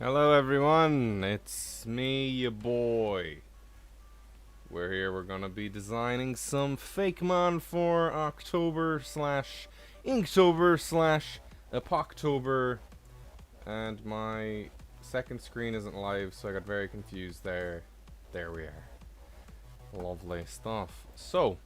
Hello everyone, it's me, your boy. We're here, we're gonna be designing some Fakemon for October slash Inktober slash APOCTOBER. And my second screen isn't live, so I got very confused there. There we are. Lovely stuff. So,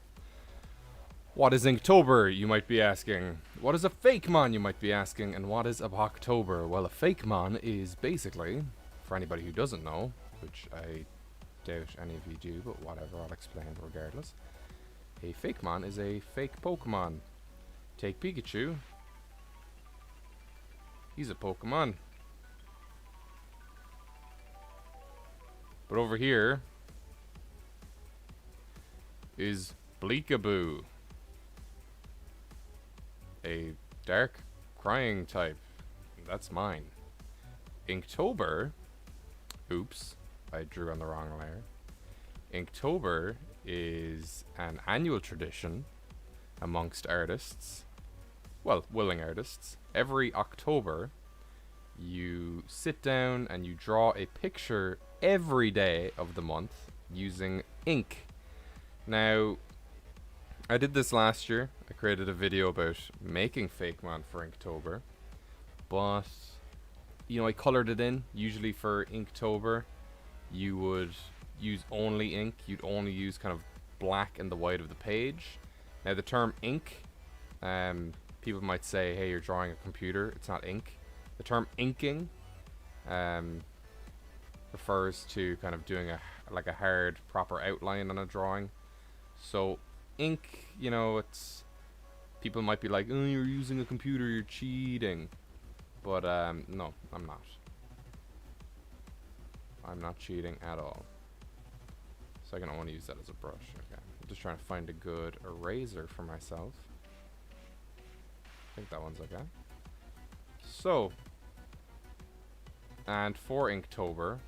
what is Inktober, you might be asking? What is a Fakemon, you might be asking? And what is APOCTOBER? Well, a Fakemon is basically, for anybody who doesn't know, which I doubt any of you do, but whatever, I'll explain regardless. A Fakemon is a fake Pokemon. Take Pikachu. He's a Pokemon. But over here is Bleakaboo. A dark crying type. That's mine. Inktober. Oops, I drew on the wrong layer. Inktober is an annual tradition amongst artists. Well, willing artists. Every October, you sit down and you draw a picture every day of the month using ink. Now, I did this last year. I created a video about making Fakemon for Inktober, but you know, I colored it in. Usually for Inktober, you would use only ink. You'd only use kind of black and the white of the page. Now the term ink, people might say, hey, you're drawing a computer, it's not ink. The term inking refers to kind of doing a hard proper outline on a drawing. So ink, you know, it's, people might be like, oh, you're using a computer, you're cheating. But no, I'm not. I'm not cheating at all. So I can only use that as a brush. Okay. I'm just trying to find a good eraser for myself. I think that one's okay. So, and for Inktober,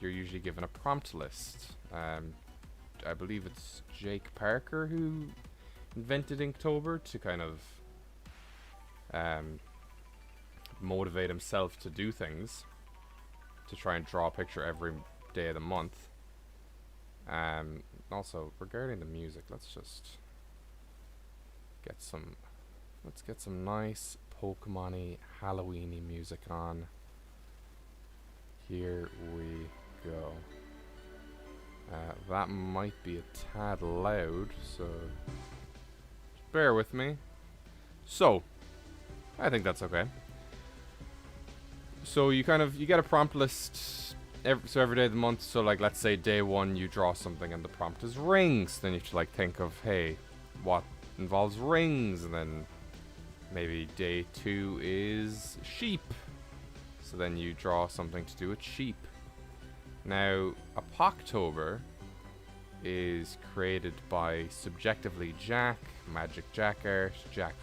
you're usually given a prompt list. I believe it's Jake Parker who invented Inktober to kind of motivate himself to do things, to try and draw a picture every day of the month. Also, regarding the music, let's get some nice Pokemon-y, Halloween-y music on. Here we go. That might be a tad loud, so just bear with me. So, I think that's okay. So you get a prompt list every day of the month. So like, let's say day 1 you draw something and the prompt is rings. Then you have to like think of, hey, what involves rings? And then maybe day 2 is sheep. So then you draw something to do with sheep. Now, APOCTOBER is created by Subjectively Jack, Magic Jack Art, Jack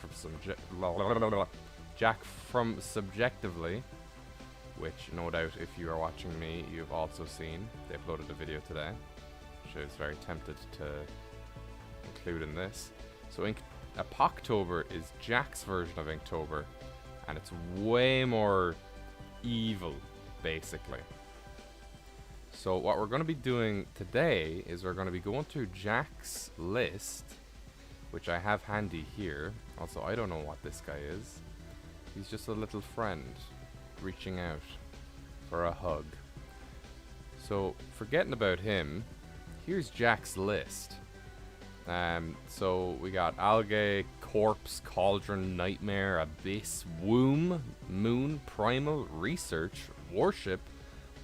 from Subjectively, which no doubt if you are watching me, you've also seen. They uploaded a video today, which I was very tempted to include in this. So APOCTOBER is Jack's version of Inktober, and it's way more evil, basically. So what we're going to be doing today is we're going to be going through Jack's list, which I have handy here. Also, I don't know what this guy is. He's just a little friend reaching out for a hug. So, forgetting about him, here's Jack's list. So we got Algae, Corpse, Cauldron, Nightmare, Abyss, Womb, Moon, Primal, Research, Worship,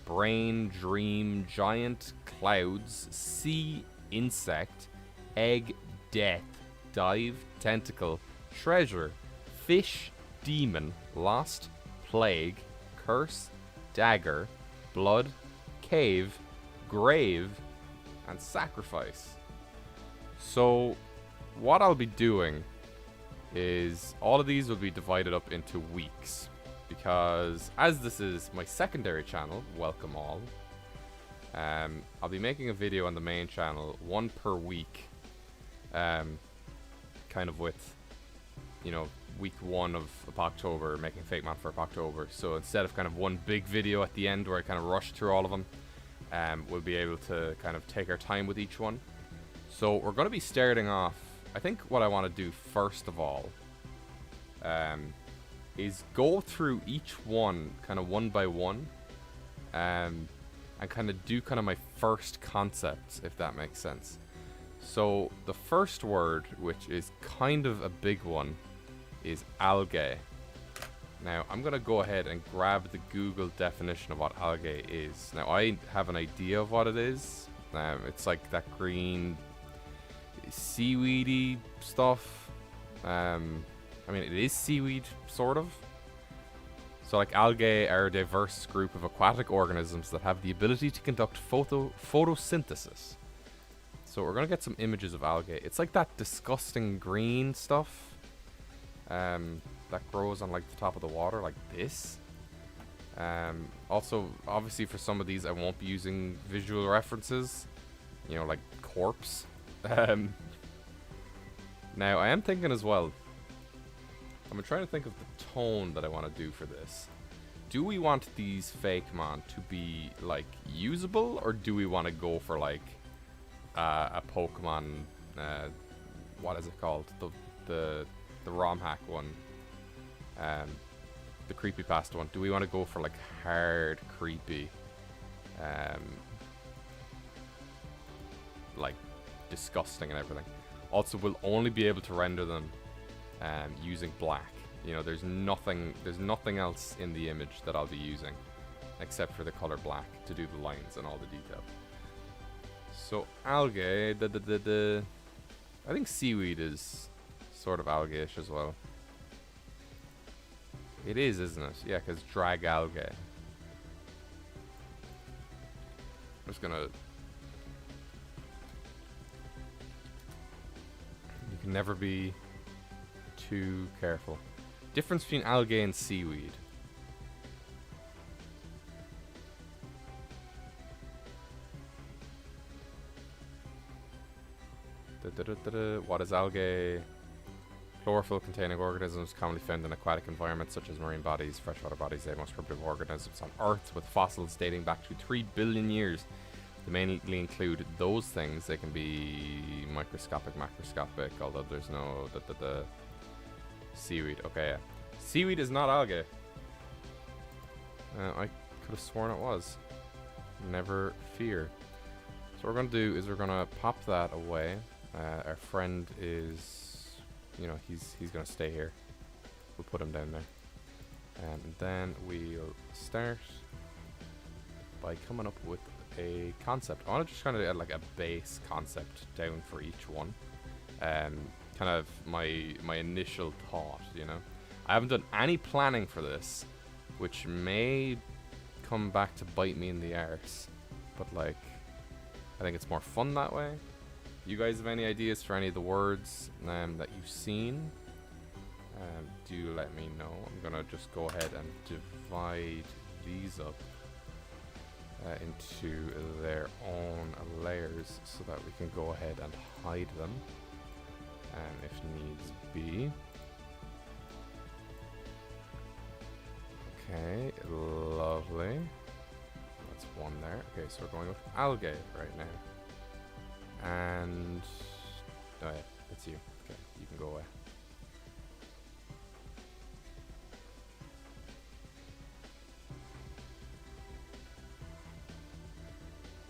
Brain, Dream, Giant, Clouds, Sea, Insect, Egg, Death, Dive, Tentacle, Treasure, Fish, Demon, Lost, Plague, Curse, Dagger, Blood, Cave, Grave, and Sacrifice. So what I'll be doing is all of these will be divided up into weeks, because as this is my secondary channel, welcome all, I'll be making a video on the main channel, 1 per week, kind of with, you know, week 1 of APOCTOBER, making Fakemon for APOCTOBER. So instead of kind of one big video at the end where I kind of rush through all of them, we'll be able to kind of take our time with each one. So we're going to be starting off. I think what I want to do first of all is go through each one kind of one by one, and kind of do kind of my first concepts, if that makes sense. So the first word, which is kind of a big one, is algae. Now I'm gonna go ahead and grab the Google definition of what algae is. Now I have an idea of what it is. It's like that green seaweedy stuff. I mean, it is seaweed, sort of. So like algae are a diverse group of aquatic organisms that have the ability to conduct photosynthesis. So we're going to get some images of algae. It's like that disgusting green stuff that grows on like the top of the water, like this. Also, obviously for some of these I won't be using visual references, you know, like corpse. Now I am thinking as well, I'm trying to think of the tone that I want to do for this. Do we want these Fakemon to be like usable, or do we want to go for like a Pokemon, what is it called? The ROM hack one, the creepypasta one. Do we want to go for like hard creepy, like disgusting and everything? Also, we'll only be able to render them using black. You know, there's nothing else in the image that I'll be using except for the color black to do the lines and all the detail. So algae, I think seaweed is sort of algae-ish as well. It is, isn't it? Yeah, because drag algae. I'm just gonna... You can never be too careful. Difference between algae and seaweed. What is algae? Chlorophyll-containing organisms commonly found in aquatic environments such as marine bodies, freshwater bodies. They are most primitive organisms on Earth, with fossils dating back to 3 billion years. They mainly include those things. They can be microscopic, macroscopic, although there's no seaweed. Okay, yeah. Seaweed is not algae. I could have sworn it was. Never fear. So what we're going to do is we're going to pop that away. Our friend is, you know, he's going to stay here. We'll put him down there. And then we'll start by coming up with a concept. I want to just kind of add like a base concept down for each one. Kind of my initial thought, you know. I haven't done any planning for this, which may come back to bite me in the arse. But like, I think it's more fun that way. You guys have any ideas for any of the words that you've seen? Do let me know. I'm gonna just go ahead and divide these up into their own layers so that we can go ahead and hide them if needs be. Okay, lovely. That's one there. Okay, so we're going with algae right now. And oh yeah, it's you. Okay, you can go away.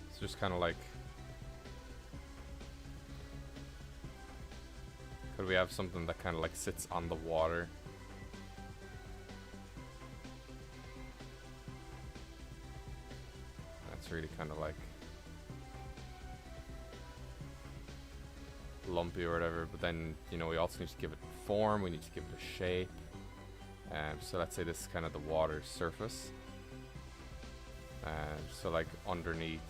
It's just kind of like, could we have something that kind of like sits on the water? That's really kind of like lumpy or whatever, but then, you know, we also need to give it form, we need to give it a shape. So let's say this is kind of the water surface. So like underneath,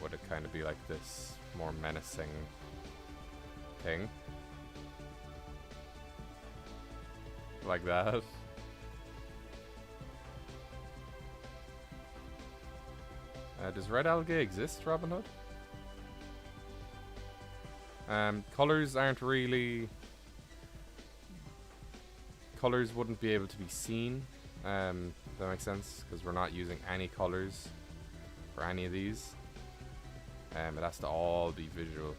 would it kind of be like this more menacing thing? Like that. Does red algae exist, Robin Hood? Colors aren't really colors wouldn't be able to be seen. If that makes sense, because we're not using any colors for any of these. It has to all be visual.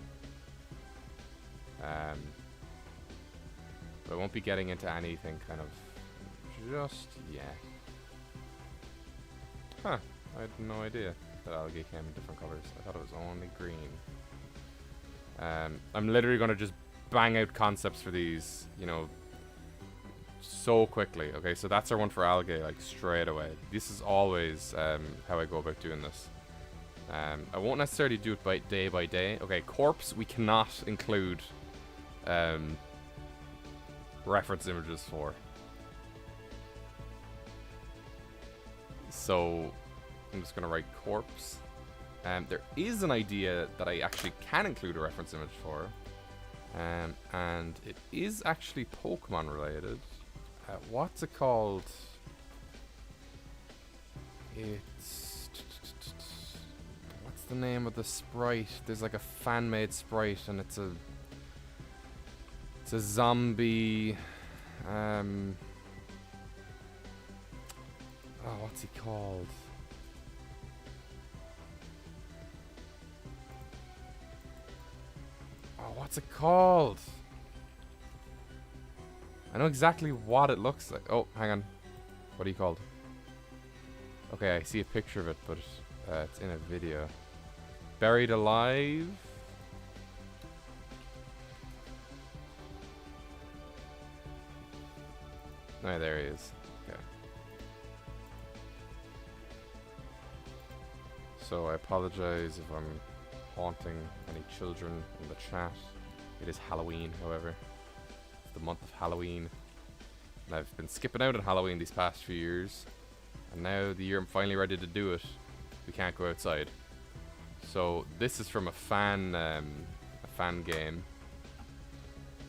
But I won't be getting into anything kind of just yet. Huh, I had no idea that algae came in different colors. I thought it was only green. I'm literally going to just bang out concepts for these, you know, so quickly. Okay, so that's our one for algae, like straight away. This is always how I go about doing this. I won't necessarily do it by day. Okay, corpse, we cannot include reference images for. So I'm just gonna write corpse. There is an idea that I actually can include a reference image for, and it is actually Pokemon related. What's it called? It's what's the name of the sprite? There's like a fan-made sprite, and it's a zombie. Oh, what's he called? Oh, what's it called? I know exactly what it looks like. Oh, hang on. What are you called? Okay, I see a picture of it, but it's in a video. Buried Alive? Oh, there he is. Okay. So I apologize if I'm haunting any children in the chat. It is Halloween, however. It's the month of Halloween. And I've been skipping out on Halloween these past few years. And now the year I'm finally ready to do it, we can't go outside. So this is from a fan game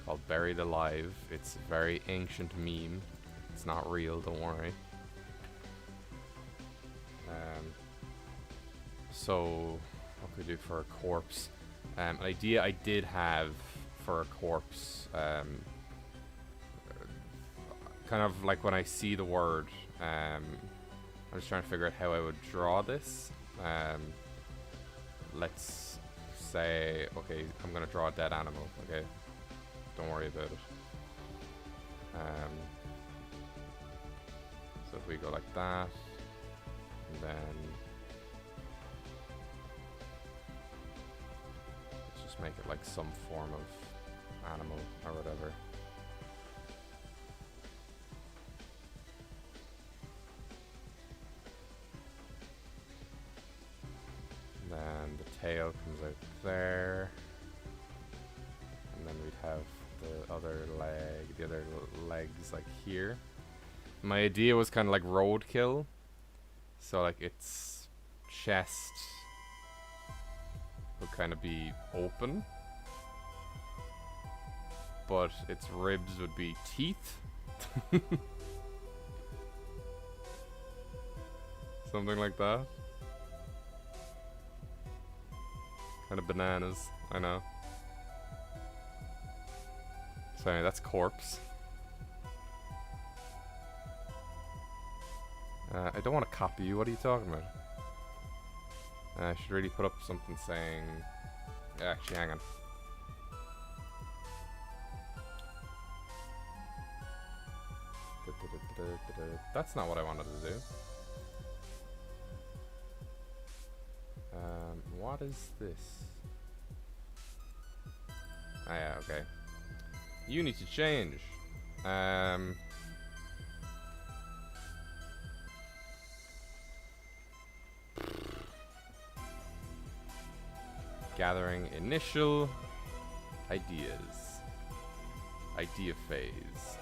called Buried Alive. It's a very ancient meme. It's not real, don't worry. So what could we do for a corpse? An idea I did have for a corpse, kind of like when I see the word, I'm just trying to figure out how I would draw this. Let's say, okay, I'm gonna draw a dead animal. Okay, don't worry about it. So if we go like that, and then let's just make it like some form of animal or whatever. And then the tail comes out there, and then we'd have the other leg, the other legs like here. My idea was kind of like roadkill, so like its chest would kind of be open, but its ribs would be teeth. Something like that. Kind of bananas, I know. So anyway, that's corpse. I don't want to copy you. What are you talking about? I should really put up something saying... Actually, hang on. That's not what I wanted to do. What is this? Ah, yeah, okay. You need to change. Gathering initial ideas. Idea phase.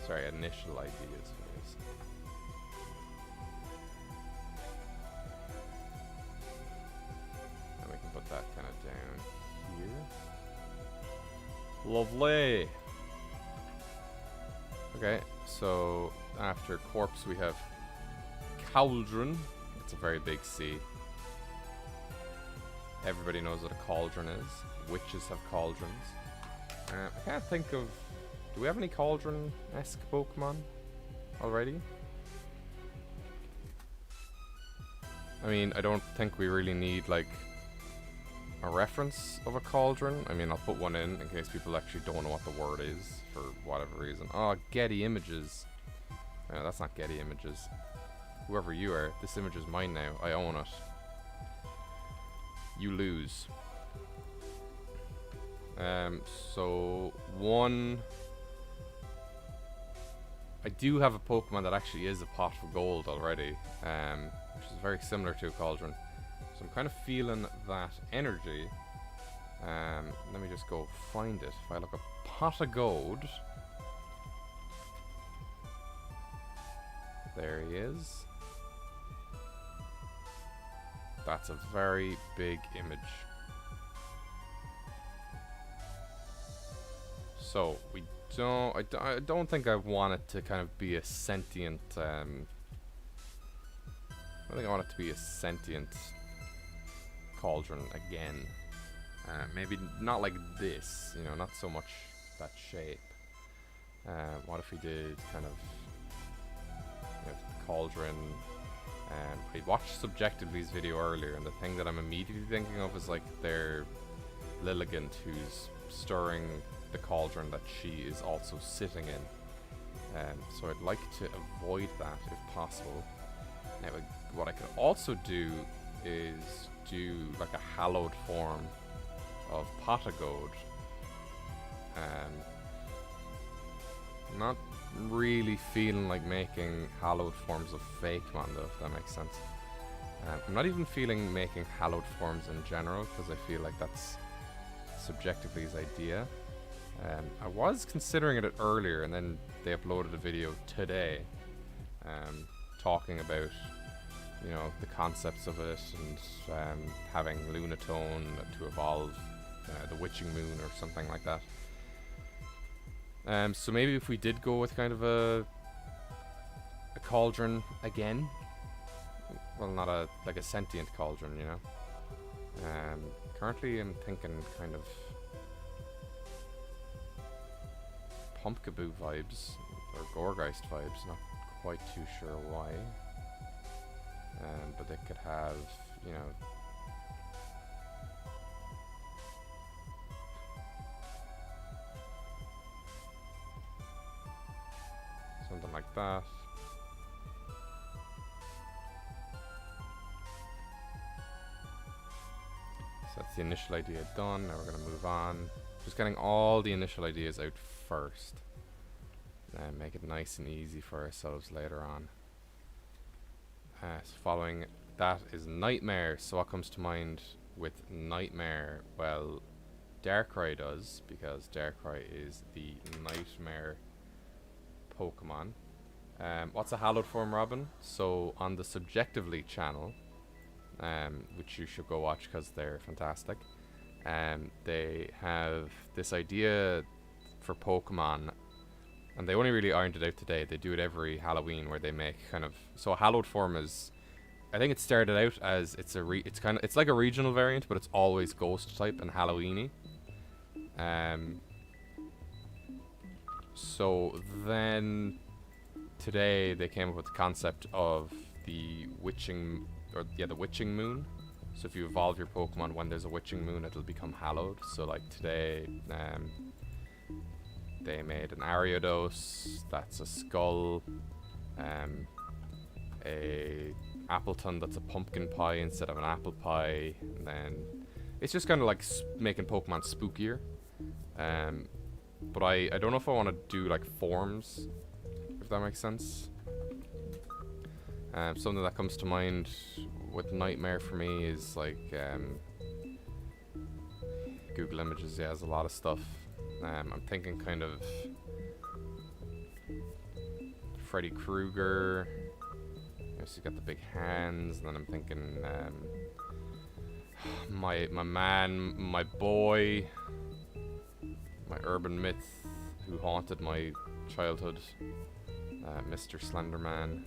Sorry, initial ideas phase. And we can put that kind of down here. Lovely. Okay, so after corpse we have cauldron. It's a very big C. Everybody knows what a cauldron is. witches have cauldrons. I can't think of... Do we have any cauldron-esque Pokemon already? I mean, I don't think we really need, like, a reference of a cauldron. I mean, I'll put one in case people actually don't know what the word is for whatever reason. Oh, Getty Images. No, that's not Getty Images. Whoever you are, this image is mine now. I own it. You lose. So one... I do have a Pokemon that actually is a pot of gold already, which is very similar to a cauldron. So I'm kind of feeling that energy. Let me just go find it. If I look up pot of gold, there he is. That's a very big image. So we don't. I don't think I want it to kind of be a sentient. I don't think I want it to be a sentient cauldron again. Maybe not like this. You know, not so much that shape. What if we did kind of, you know, cauldron? I watched Subjectively's video earlier, and the thing that I'm immediately thinking of is like their Lilligant who's stirring the cauldron that she is also sitting in. So I'd like to avoid that if possible. Now, what I could also do is do like a hallowed form of Potagode. Not really feeling like making hallowed forms of Fakemon though, if that makes sense. I'm not even feeling making hallowed forms in general, because I feel like that's Subjectively's idea. I was considering it earlier, and then they uploaded a video today talking about, you know, the concepts of it, and having Lunatone to evolve the Witching Moon or something like that. So maybe if we did go with kind of a cauldron again, well, not a like a sentient cauldron, you know. Currently, I'm thinking kind of Pumpkaboo vibes or Gorgeist vibes. Not quite too sure why, but they could have, you know, something like that. So that's the initial idea done. Now we're going to move on. Just getting all the initial ideas out first. And make it nice and easy for ourselves later on. So following that is Nightmare. So what comes to mind with Nightmare? Well, Darkrai does, because Darkrai is the Nightmare Pokemon. What's a hallowed form, Robin? So on the Subjectively channel, which you should go watch because they're fantastic, they have this idea for Pokemon, and they only really ironed it out today. They do it every Halloween, where they make kind of, so a hallowed form is, I think it started out as it's like a regional variant, but it's always ghost type and Halloweeny. So then today they came up with the concept of the Witching Moon. So if you evolve your Pokemon when there's a Witching Moon, it'll become hallowed. So like today, they made an Ariados, that's a skull, a Appleton that's a pumpkin pie instead of an apple pie, and then it's just kind of like making Pokemon spookier. But I don't know if I want to do like forms, if that makes sense. Something that comes to mind with Nightmare for me is like Google Images. Yeah, has a lot of stuff. I'm thinking kind of Freddy Krueger. So you got the big hands, and then I'm thinking my man, my boy, my urban myth who haunted my childhood, Mr. Slenderman.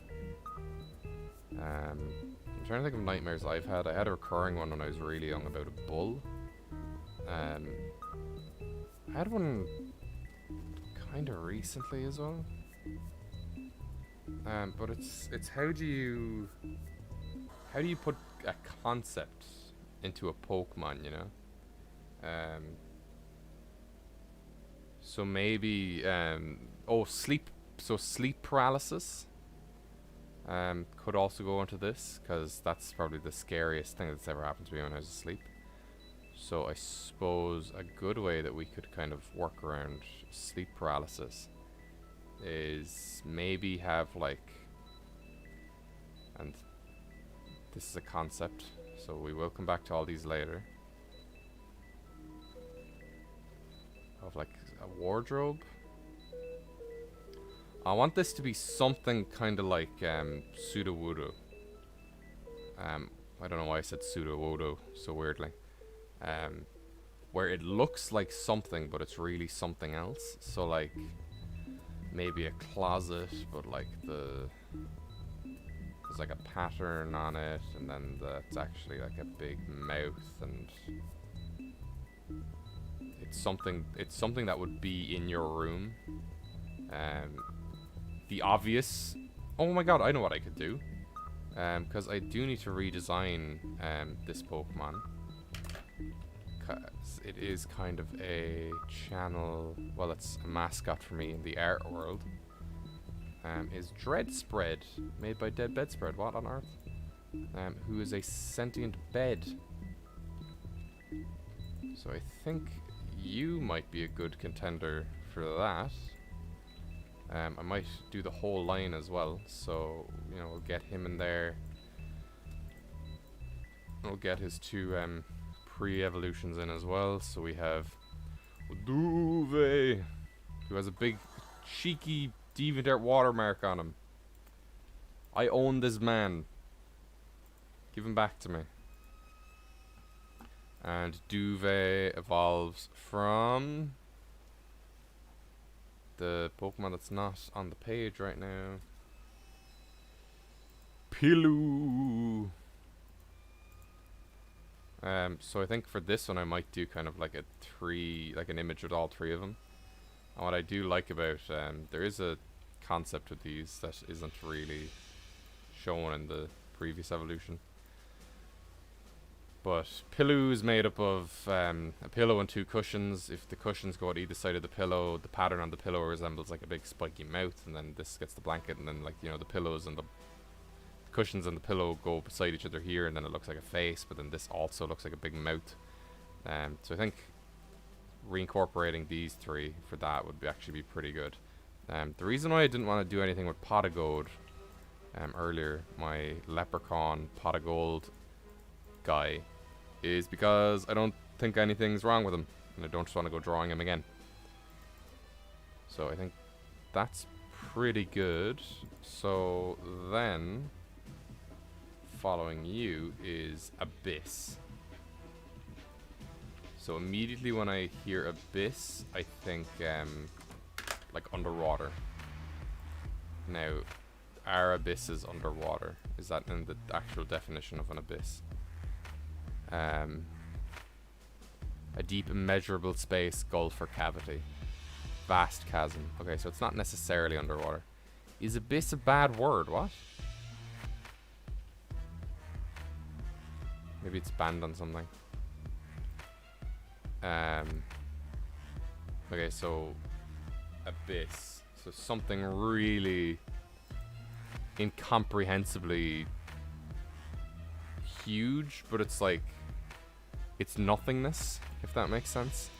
I'm trying to think of nightmares I've had. I had a recurring one when I was really young about a bull. I had one kind of recently as well. But it's how do you put a concept into a Pokemon, you know? So maybe sleep paralysis could also go into this, because that's probably the scariest thing that's ever happened to me when I was asleep. So I suppose a good way that we could kind of work around sleep paralysis is maybe have like, and this is a concept, so we will come back to all these later, of like a wardrobe. I want this to be something kind of like Sudowoodo. I don't know why I said Sudowoodo so weirdly. Where it looks like something, but it's really something else. So like maybe a closet, but like there's like a pattern on it, and then that's actually like a big mouth, and it's something that would be in your room. The obvious. Oh my god, I know what I could do. Because I do need to redesign this Pokemon. Because it is kind of a channel. Well, it's a mascot for me in the art world. Is Dreadspread, made by Dead Bedspread. What on earth? Who is a sentient bed. So I think you might be a good contender for that. I might do the whole line as well, so you know, we'll get him in there. We'll get his two pre-evolutions in as well. So we have Duve, who has a big cheeky DeviantArt watermark on him. I own this man. Give him back to me. And Duve evolves from the Pokemon that's not on the page right now. Pilou. So I think for this one I might do kind of like an image with all three of them. And what I do like about there is a concept with these that isn't really shown in the previous evolution. But Pilou is made up of a pillow and two cushions. If the cushions go at either side of the pillow, the pattern on the pillow resembles like a big spiky mouth, and then this gets the blanket, and then like, you know, the pillows and the cushions and the pillow go beside each other here, and then it looks like a face, but then this also looks like a big mouth. So I think reincorporating these three for that would actually be pretty good. The reason why I didn't want to do anything with Potagode earlier, my leprechaun Potagold guy, is because I don't think anything's wrong with him, and I don't just want to go drawing him again. So I think that's pretty good. So then following you is Abyss. So immediately when I hear Abyss, I think like underwater. Now, are abysses underwater? Is that in the actual definition of an abyss? A deep, immeasurable space, gulf, or cavity. Vast chasm. Okay, so it's not necessarily underwater. Is abyss a bad word? What? Maybe it's banned on something. Okay, so abyss. So something really incomprehensibly huge, but it's like, it's nothingness, if that makes sense.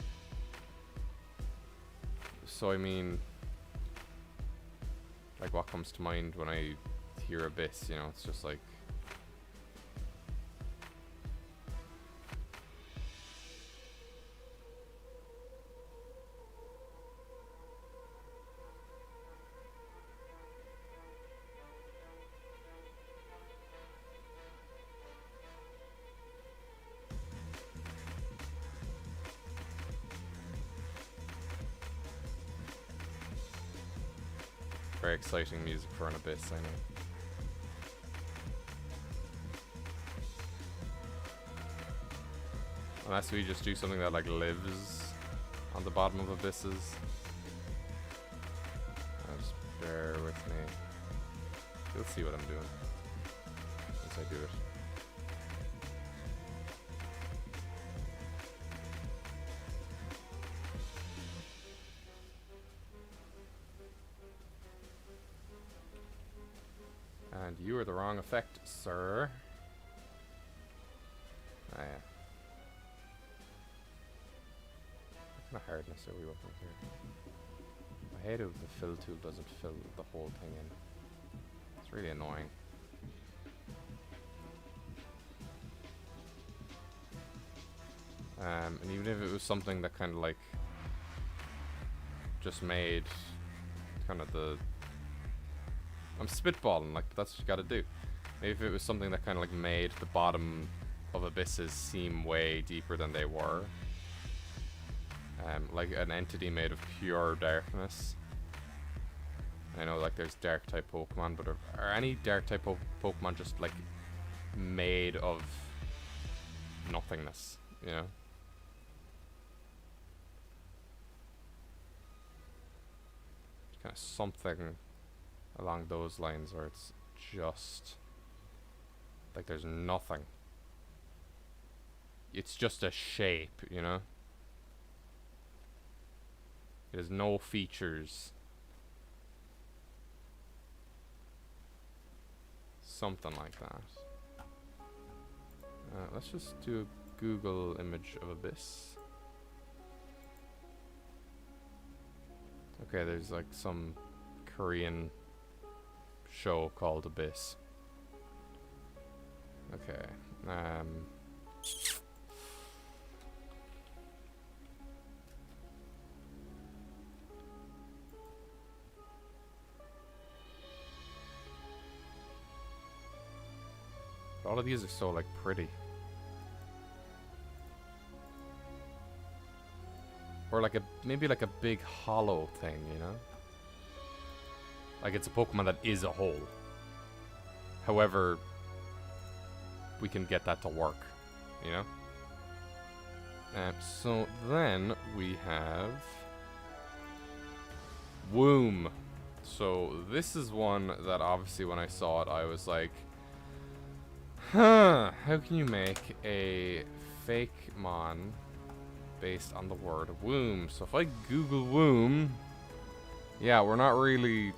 So I mean, like, what comes to mind when I hear abyss? You know, it's just like, very exciting music for an abyss, I know. Unless we just do something that like lives on the bottom of abysses. Just bear with me. You'll see what I'm doing as I do it. And you are the wrong effect, sir. Ah, yeah. What kind of hardness are we working with here? I hate it if the fill tool doesn't fill the whole thing in. It's really annoying. And even if it was something that kind of like just made kind of the... I'm spitballing, like, that's what you gotta do. Maybe if it was something that kind of like made the bottom of abysses seem way deeper than they were. Like an entity made of pure darkness. I know like there's dark type Pokemon, but are any dark type Pokemon just like made of nothingness, you know? Kind of something along those lines where it's just like there's nothing. It's just a shape, you know? It has no features. Something like that. Let's just do a Google image of Abyss. Okay, there's like some Korean show called Abyss. Okay. All of these are so like pretty. Or like maybe like a big hollow thing, you know? Like it's a Pokemon that is a hole. However, we can get that to work, you know? So then we have Womb. So this is one that obviously when I saw it I was like, huh, how can you make a Fakemon based on the word womb? So if I Google womb, yeah, we're not really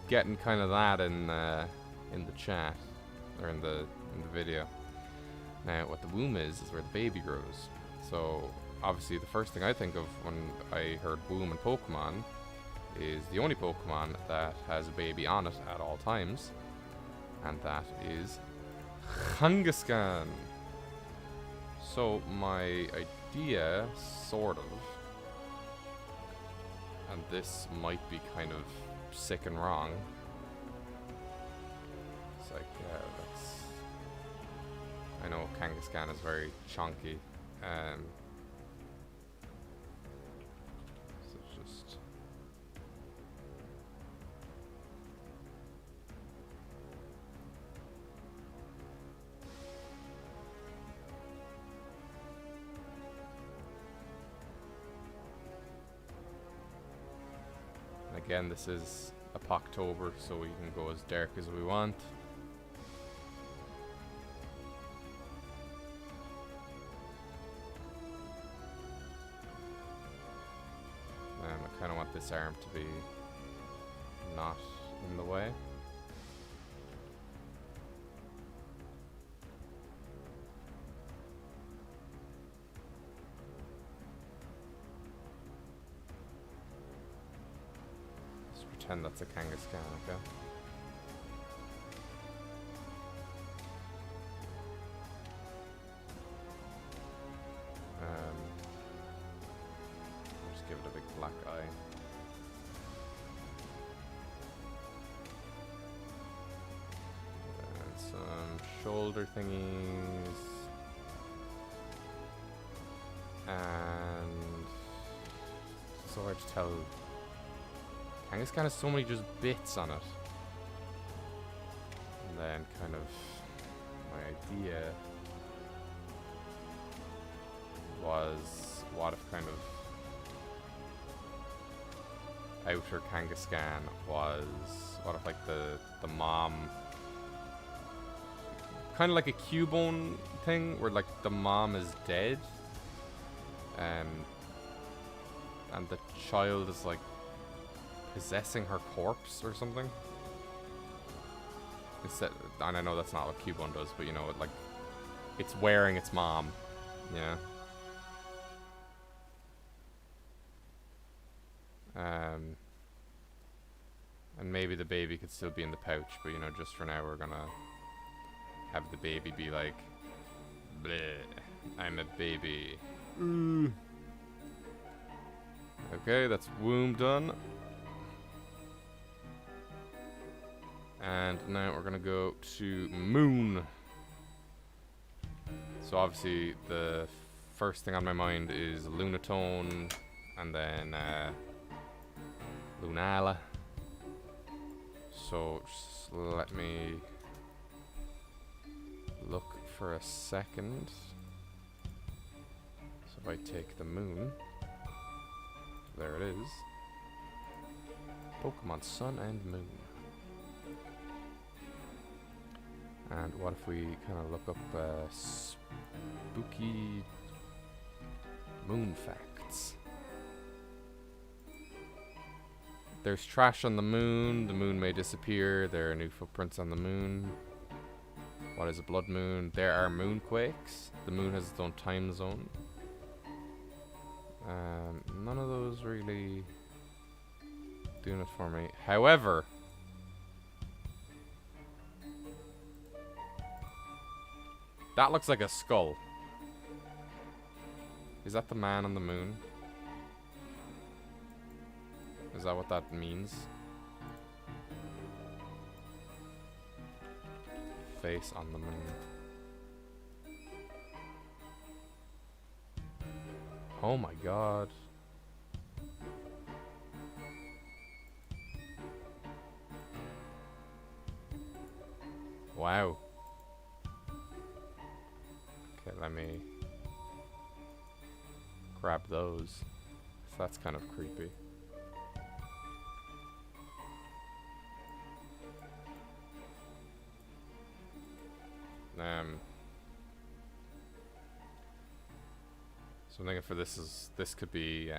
getting kind of that in the chat or in the video. Now, what the womb is where the baby grows. So obviously, the first thing I think of when I heard womb in Pokemon is the only Pokemon that has a baby on it at all times, and that is Kangaskhan. So my idea, sort of, and this might be kind of sick and wrong. It's like, let's... I know Kangaskhan is very chunky. So just... Again, this is APOCTOBER, so we can go as dark as we want. I kind of want this arm to be not in the way. Pretend that's a Kangaskhan, okay? Just give it a big black eye. And some shoulder thingies. And it's so hard to tell. Kangaskhan has so many just bits on it. And then kind of my idea was what if kind of outer Kangaskhan was what if like the mom, kind of like a Cubone thing where like the mom is dead, and the child is like possessing her corpse or something. Instead, and I know that's not what Cubone does, but you know, like it's wearing its mom, yeah. And maybe the baby could still be in the pouch, but you know, just for now we're gonna have the baby be like, bleh, I'm a baby. Okay, that's womb done. And now we're gonna go to moon. So obviously the first thing on my mind is Lunatone, and then Lunala. So just let me look for a second. So if I take the moon, there it is. Pokemon Sun and Moon. And what if we kind of look up spooky moon facts? There's trash on the moon. The moon may disappear. There are new footprints on the moon. What is a blood moon? There are moonquakes. The moon has its own time zone. None of those really doing it for me. However, that looks like a skull. Is that the man on the moon? Is that what that means? Face on the moon. Oh my god. Wow. Okay, let me grab those. That's kind of creepy. So I'm thinking for this could be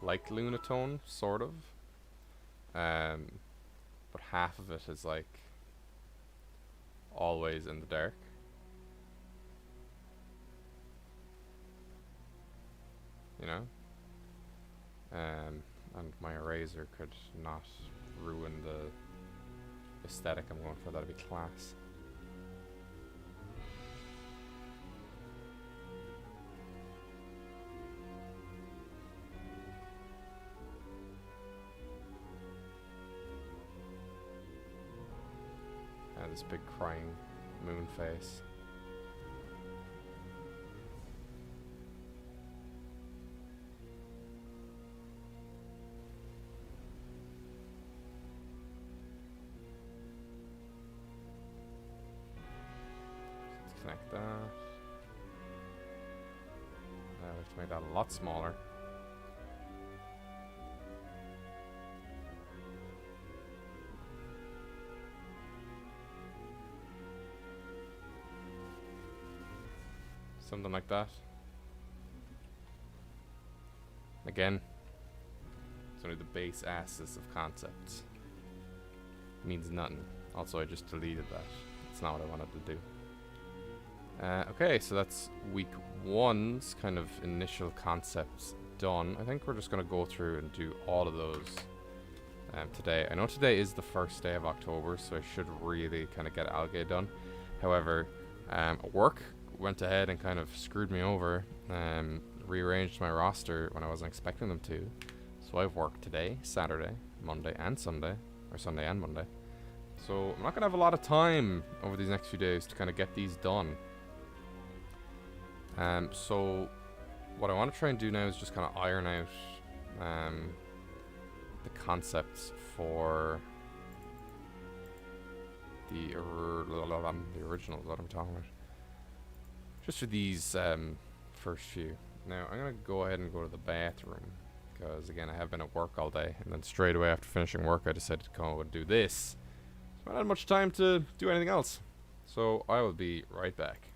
like Lunatone, sort of. But half of it is like always in the dark. You know? And my eraser could not ruin the aesthetic I'm going for. That'd be class. And this big crying moon face. Connect that. Now we have to make that a lot smaller. Something like that. Again, it's only the base asses of concepts. Means nothing. Also, I just deleted that. It's not what I wanted to do. Okay, so that's week one's kind of initial concepts done. I think we're just going to go through and do all of those today. I know today is the first day of October, so I should really kind of get Algae done. However, work went ahead and kind of screwed me over, rearranged my roster when I wasn't expecting them to. So I've worked today, Saturday, Monday and Sunday, or Sunday and Monday. So I'm not going to have a lot of time over these next few days to kind of get these done. So what I want to try and do now is just kind of iron out the concepts for the originals, what I'm talking about. just for these first few. Now I'm gonna go ahead and go to the bathroom because again I have been at work all day, and then straight away after finishing work I decided to come and do this. So I don't have much time to do anything else. So I will be right back.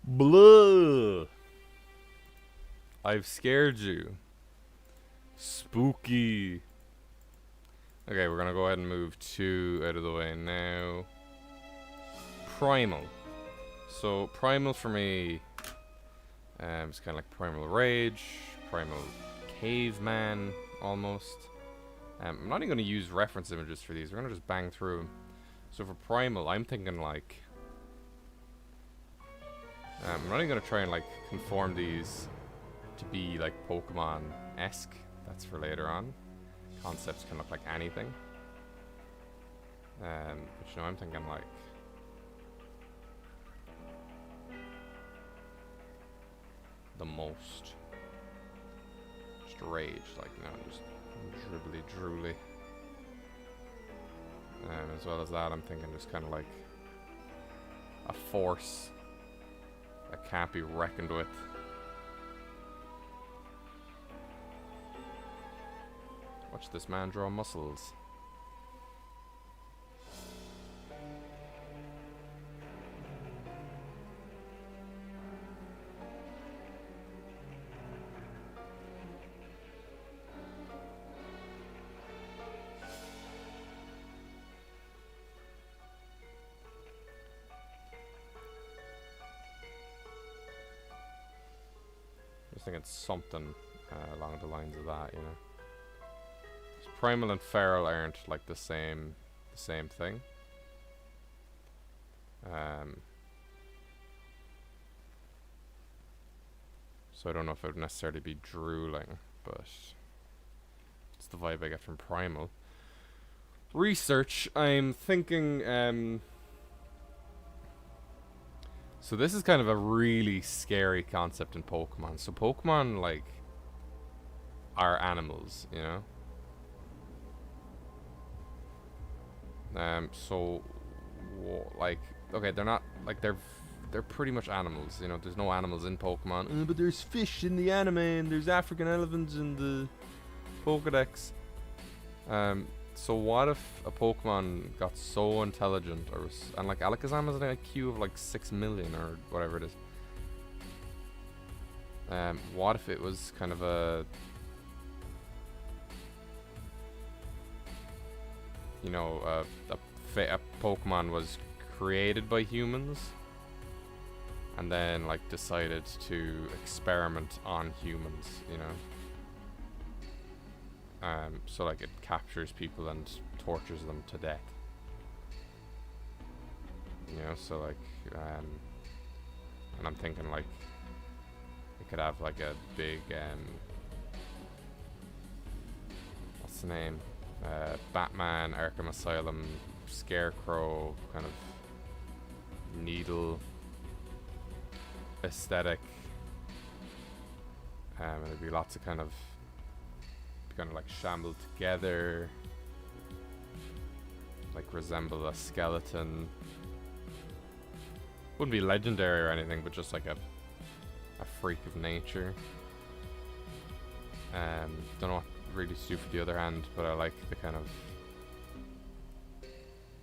Blah! I've scared you. Spooky. Okay, we're gonna go ahead and move 2 out of the way now. Primal. So, Primal for me, it's kind of like Primal Rage, Primal Caveman, almost. I'm not even gonna use reference images for these, we're gonna just bang through them. So for Primal, I'm thinking like... I'm not even gonna try and like conform these to be like Pokemon-esque. That's for later on. Concepts can look like anything. But you know, I'm thinking like the most just rage, like, you know, just dribbly drooly. As well as that, I'm thinking just kind of like a force that can't be reckoned with. Watch this man draw muscles. I think it's something along the lines of that, you know. So Primal and Feral aren't like the same thing. So I don't know if it would necessarily be drooling, but it's the vibe I get from Primal. Research, I'm thinking, so this is kind of a really scary concept in Pokemon. So Pokemon, like, are animals, you know? So, like, okay, they're not, like, they're pretty much animals, you know? There's no animals in Pokemon. But there's fish in the anime, and there's African elephants in the Pokedex. So what if a Pokemon got so intelligent, or was, and like Alakazam has an IQ of like 6 million or whatever it is. What if it was kind of a, you know, a Pokemon was created by humans, and then like decided to experiment on humans, you know. So like it captures people and tortures them to death. You know, so like, and I'm thinking like it could have like a big, what's the name? Batman, Arkham Asylum, Scarecrow, kind of needle aesthetic. And there'd be lots of kind of like shambled together, like resemble a skeleton. Wouldn't be legendary or anything, but just like a freak of nature. Don't know what really to do for the other hand, but I like the kind of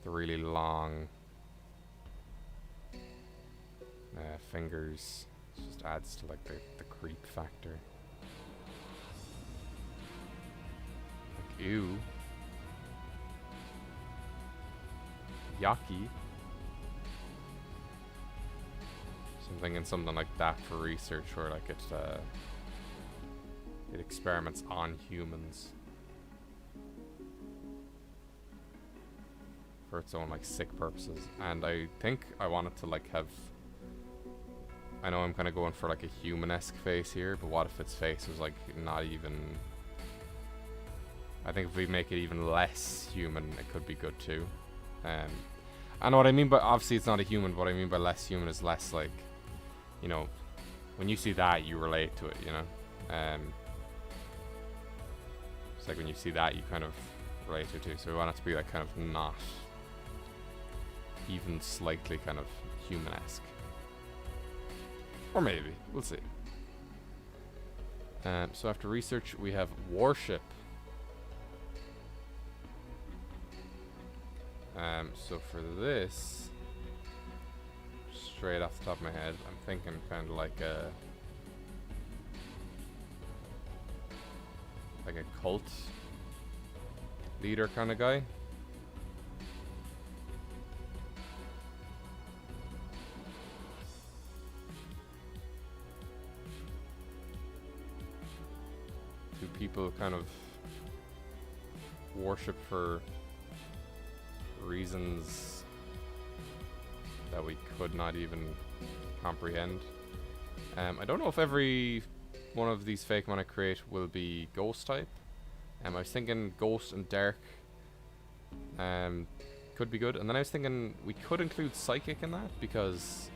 the really long fingers. It just adds to like the creep factor. Like, ew. Yucky. So I'm thinking something like that for research, where like it experiments on humans for its own like sick purposes. And I think I want it to like have, I know I'm kind of going for like a human-esque face here, but what if its face was like not even, I think if we make it even less human, it could be good too. I know what I mean, but obviously it's not a human. But what I mean by less human is less like, you know, when you see that, you relate to it, you know. It's like when you see that, you kind of relate to it too. So we want it to be like kind of not even slightly kind of human-esque. Or maybe, we'll see. So after research, we have Warship. So for this, straight off the top of my head, I'm thinking kind of like a cult leader kind of guy. Two people kind of worship for reasons that we could not even comprehend. I don't know if every one of these Fakemon I create will be ghost type. I was thinking ghost and dark could be good, and then I was thinking we could include psychic in that, because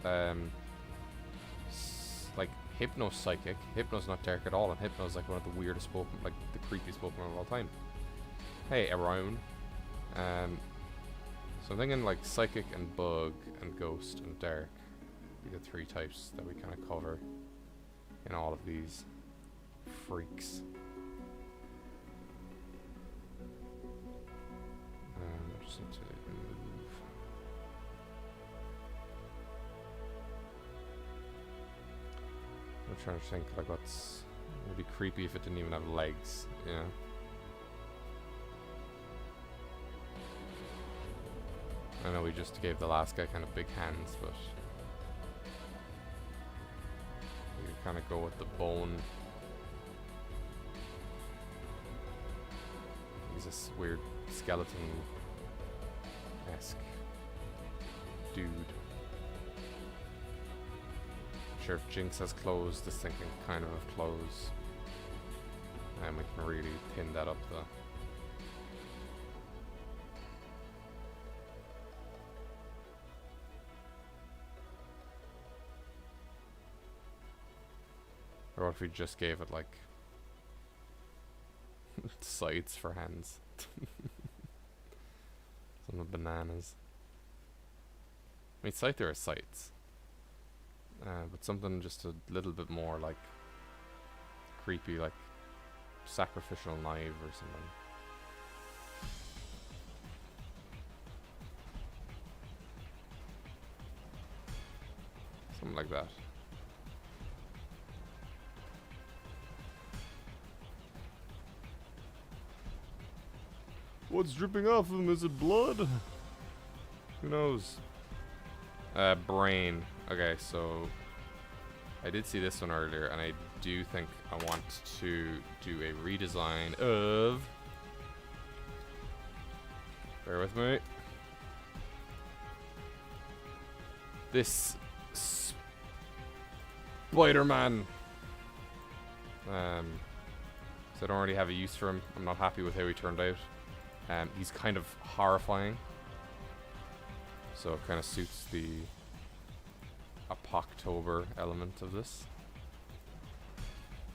like Hypno's psychic. Hypno's not dark at all, and Hypno's like one of the weirdest Pokemon, like the creepiest Pokemon of all time. Hey, around. So I'm thinking like psychic and bug and ghost and dark be the three types that we kind of cover in all of these freaks. Just need to move. I'm trying to think like what's, it would be creepy if it didn't even have legs, you know. I know we just gave the last guy kind of big hands, but we could kind of go with the bone. He's this weird skeleton-esque dude. I'm sure if Jinx has clothes, this thing can kind of have clothes. And we can really pin that up though. Or what if we just gave it like sights for hands? Some of the bananas. I mean, Scyther are sights. But something just a little bit more like creepy, like sacrificial knife or something. Something like that. What's dripping off of him? Is it blood? Who knows? Brain. Okay, so I did see this one earlier, and I do think I want to do a redesign of... Bear with me. This Spider-Man. So I don't really have a use for him. I'm not happy with how he turned out. He's kind of horrifying. So it kind of suits the APOCTOBER element of this.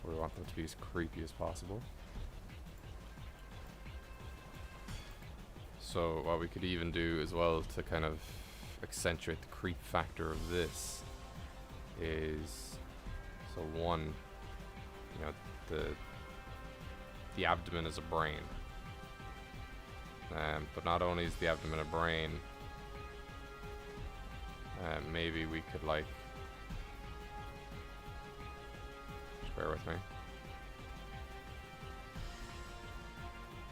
We want them to be as creepy as possible. So what we could even do as well to kind of accentuate the creep factor of this is, so one, you know, the abdomen is a brain. But not only is the abdomen a brain, maybe we could like, just bear with me.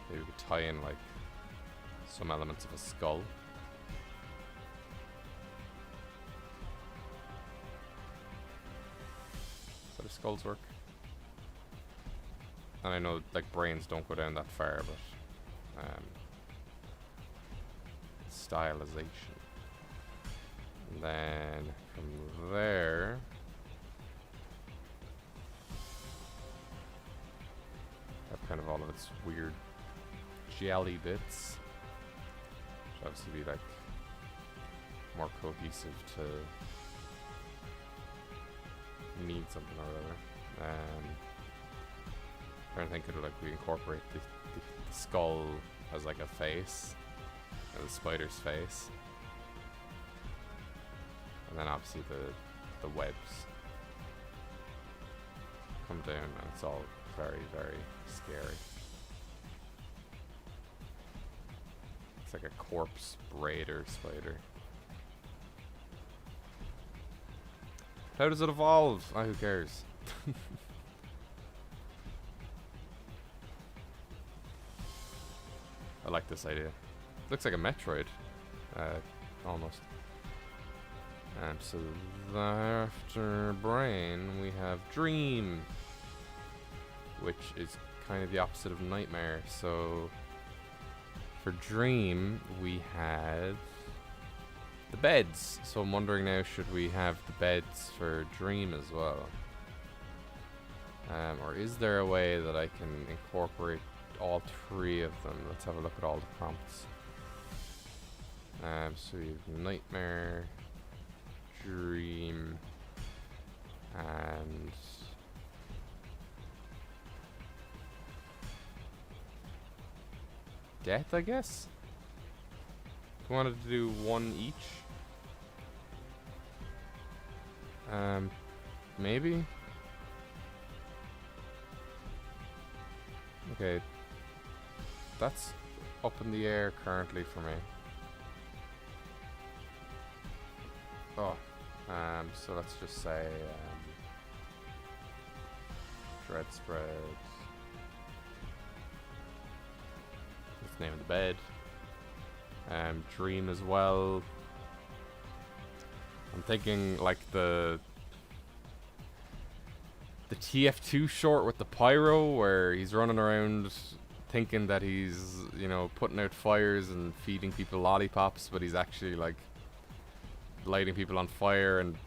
Maybe we could tie in like some elements of a skull. Is that how skulls work? And I know like brains don't go down that far, but stylization. And then from there, have kind of all of its weird jelly bits, which obviously be like more cohesive to need something or other. Trying to think of like we incorporate the skull as like a face, the spider's face, and then obviously the webs come down, and it's all very, very scary. It's like a corpse raider spider. How does it evolve? Ah, who cares? I like this idea. Looks like a Metroid, almost. So after brain, we have dream, which is kind of the opposite of nightmare. So for dream, we have the beds. So I'm wondering now, should we have the beds for dream as well? Or is there a way that I can incorporate all three of them? Let's have a look at all the prompts. So we have nightmare, dream, and death, I guess? We wanted to do one each. Maybe? Okay. That's up in the air currently for me. Oh, so let's just say dread spread. That's the name of the bed. Dream as well. I'm thinking like the TF2 short with the pyro, where he's running around thinking that he's, you know, putting out fires and feeding people lollipops, but he's actually like lighting people on fire and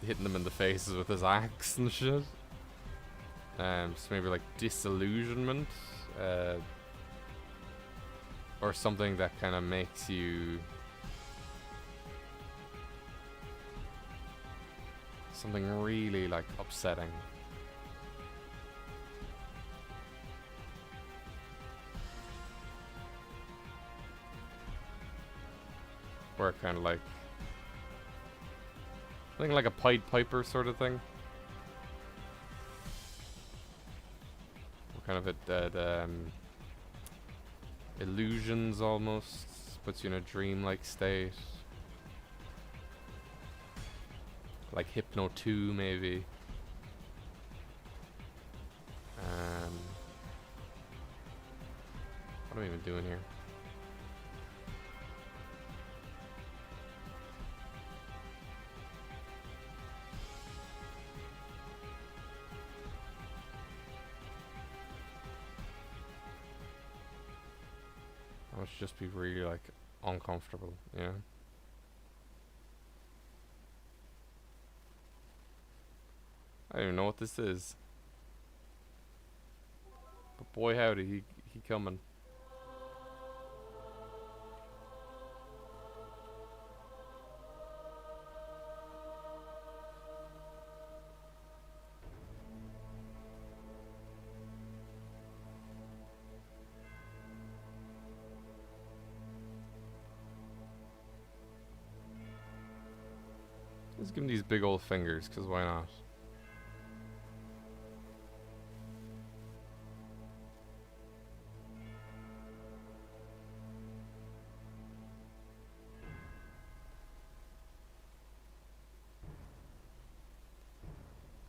hitting them in the faces with his axe and shit. So maybe like disillusionment, or something that kind of makes you something really like upsetting. Where kind of like, I think like a Pied Piper sort of thing. Kind of at illusions almost, puts you in a dreamlike state. Like Hypno 2 maybe. What am I even doing here? It must just be really like uncomfortable, you know? I don't even know what this is. But boy howdy, he coming. Let's give him these big old fingers, because why not?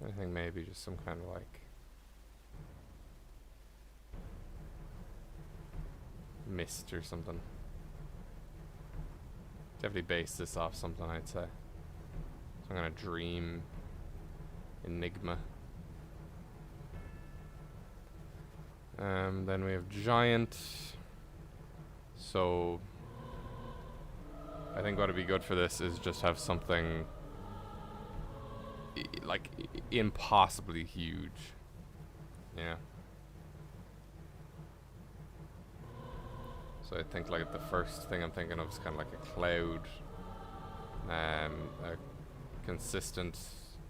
I think maybe just some kind of like mist or something. Definitely base this off something, I'd say. So I'm gonna dream Enigma. Then we have giant. So I think what would be good for this is just have something like impossibly huge. Yeah. So I think like the first thing I'm thinking of is kind of like a cloud. A consistent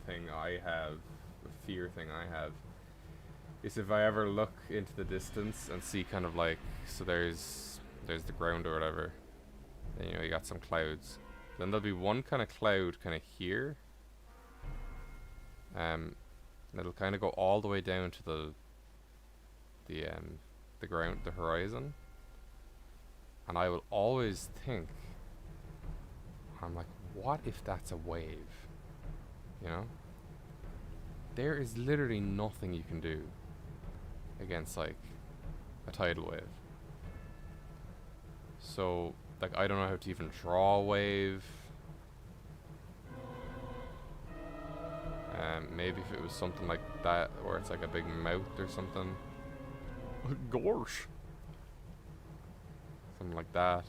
thing I have, a fear thing I have, is if I ever look into the distance and see kind of like, so there's the ground or whatever, then you know you got some clouds. Then there'll be one kind of cloud kind of here. It'll kind of go all the way down to the ground, the horizon. And I will always think, I'm like, what if that's a wave? You know? There is literally nothing you can do against like a tidal wave. So, like, I don't know how to even draw a wave. Maybe if it was something like that, where it's like a big mouth or something. Gosh. Something like that.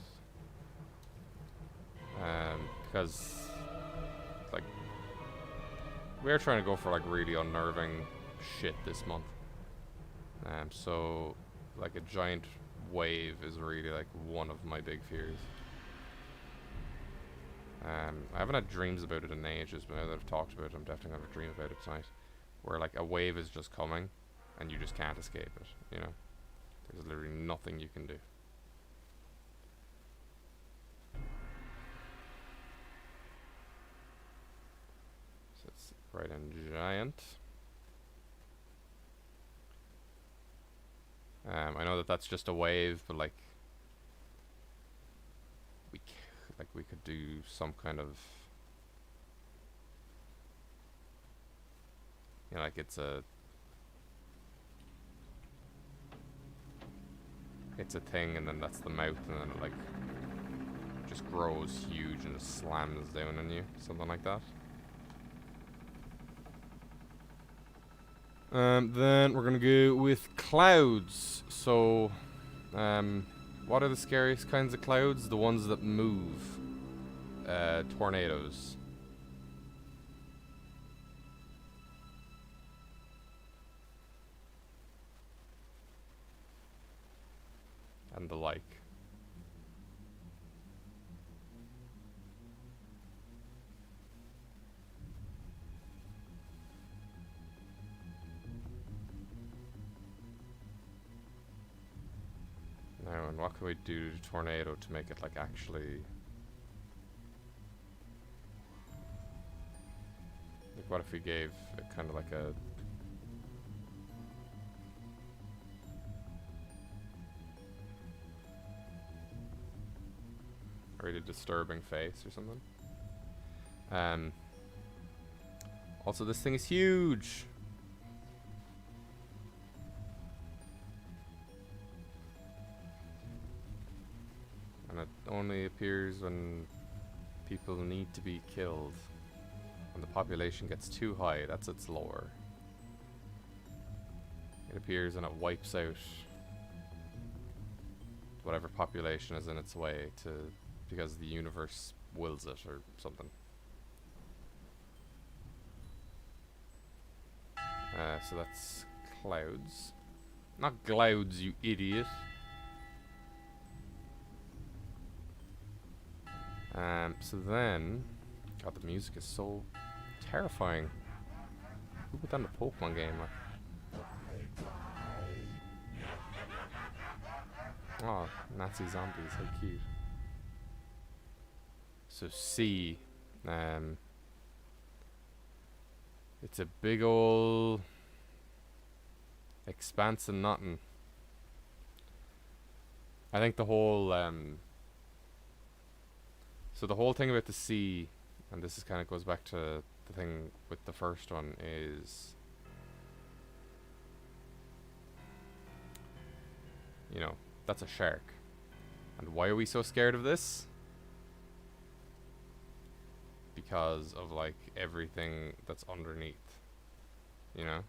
Because, like, we're trying to go for like really unnerving shit this month. So, like a giant wave is really like one of my big fears. I haven't had dreams about it in ages, but now that I've talked about it, I'm definitely going to have a dream about it tonight. Where like a wave is just coming, and you just can't escape it, you know? There's literally nothing you can do. So it's right in giant. I know that that's just a wave, but like we could do some kind of, you know, like it's a thing, and then that's the mouth, and then it like just grows huge and just slams down on you, something like that. Then we're gonna go with clouds. So, what are the scariest kinds of clouds? The ones that move. Tornadoes. And the like. Now, and what can we do to tornado to make it like actually... Like, what if we gave it kind of like a... really disturbing face or something? Also, this thing is huge! And it only appears when people need to be killed. When the population gets too high, that's its lore. It appears and it wipes out whatever population is in its way to, because the universe wills it or something. So that's clouds. Not clouds, you idiot. So then, God, the music is so terrifying. Who put that in the Pokemon game? Oh, Nazi zombies, how cute. So C, it's a big ol' expanse of nothing. I think the whole, so the whole thing about the sea, and this is kind of goes back to the thing with the first one, is, you know, that's a shark. And why are we so scared of this? Because of, like, everything that's underneath, you know?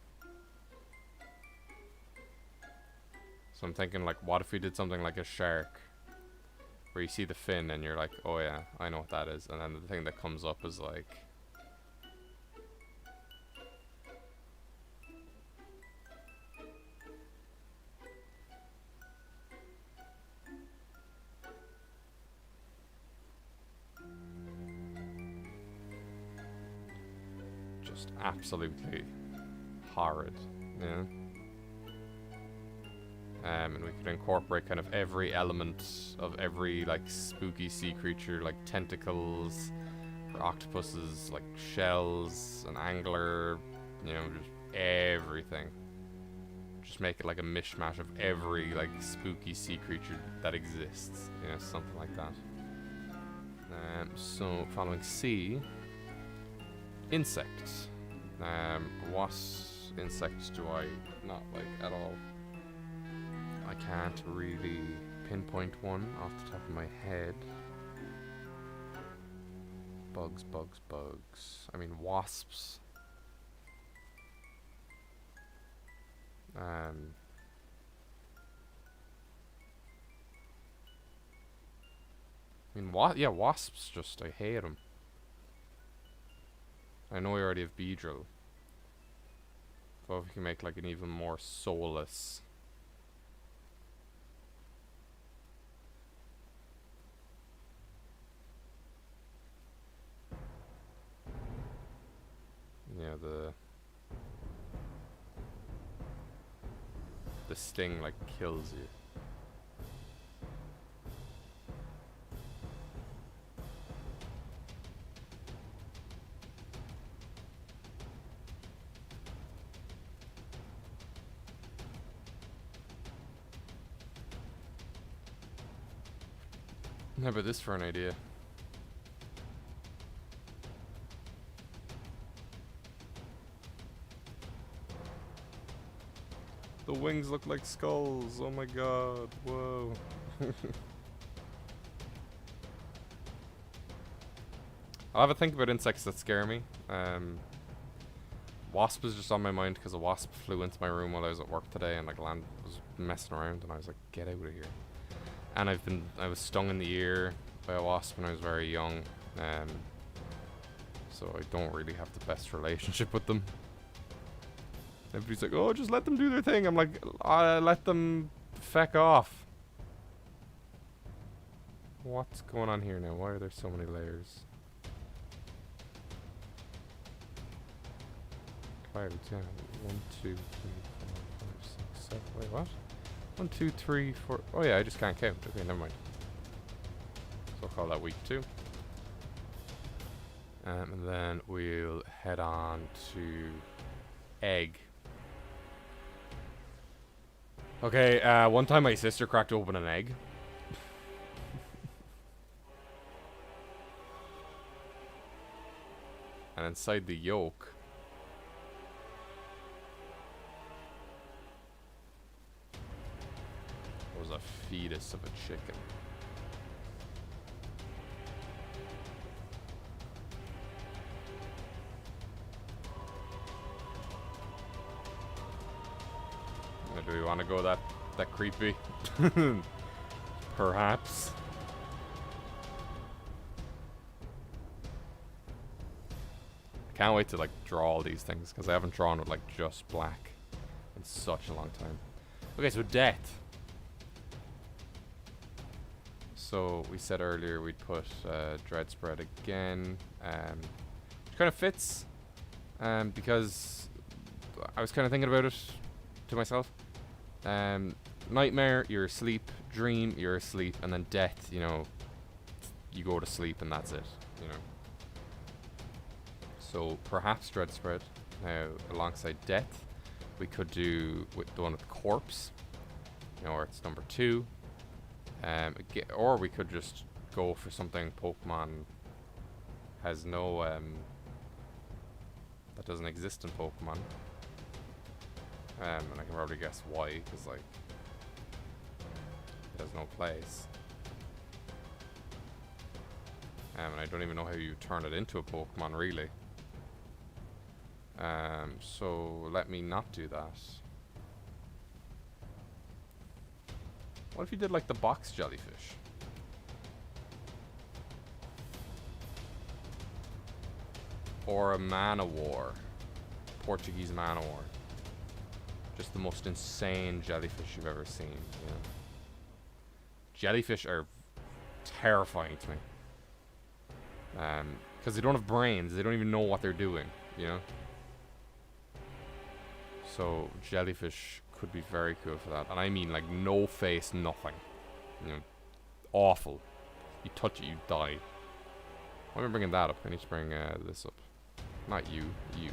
So I'm thinking, like, what if we did something like a shark, where you see the fin and you're like, oh yeah, I know what that is, and then the thing that comes up is like, just absolutely horrid, yeah. And we could incorporate kind of every element of every, like, spooky sea creature, like tentacles, for octopuses, like shells, an angler, you know, just everything. Just make it like a mishmash of every, like, spooky sea creature that exists, you know, something like that. So, following C, insects. What insects do I not like at all? I can't really pinpoint one off the top of my head. Bugs, bugs, bugs. I mean, wasps. I mean, yeah, wasps just, I hate them. I know we already have Beedrill. But if we can make, like, an even more soulless... Yeah, the sting, like, kills you. How about this for an idea? The wings look like skulls. Oh my god. Whoa. I'll have a think about insects that scare me. Wasp is just on my mind because a wasp flew into my room while I was at work today and, like, was messing around and I was like, get out of here. And I was stung in the ear by a wasp when I was very young. So I don't really have the best relationship with them. Everybody's like, oh, just let them do their thing. I'm like, let them feck off. What's going on here now? Why are there so many layers? Clouds, yeah. 1, 2, 3, 4, 5, 6, 7. Wait, what? 1, 2, 3, 4. Oh yeah, I just can't count. Okay, never mind. So I'll call that week 2. And then we'll head on to egg. Okay, one time my sister cracked open an egg. And inside the yolk was a fetus of a chicken. Do we want to go that creepy? Perhaps. I can't wait to like draw all these things because I haven't drawn with like just black in such a long time. Okay, so death. So we said earlier we'd put dread spread again, which kind of fits, because I was kind of thinking about it to myself. Nightmare, you're asleep. Dream, you're asleep. And then death, you know, you go to sleep and that's it, you know. So perhaps dread spread. Now, alongside death, we could do with the one with corpse, you know, or it's number 2. Or we could just go for something Pokemon has no, that doesn't exist in Pokemon. And I can probably guess why, because like it has no place. And I don't even know how you turn it into a Pokemon, really. So let me not do that. What if you did like the box jellyfish? Or a Man-O-War. Portuguese Man-O-War. Just the most insane jellyfish you've ever seen, you know? Jellyfish are terrifying to me. Because they don't have brains, they don't even know what they're doing, you know? So jellyfish could be very cool for that. And I mean like no face, nothing. You know, awful. You touch it, you die. Why am I bringing that up? I need to bring this up. Not you, you.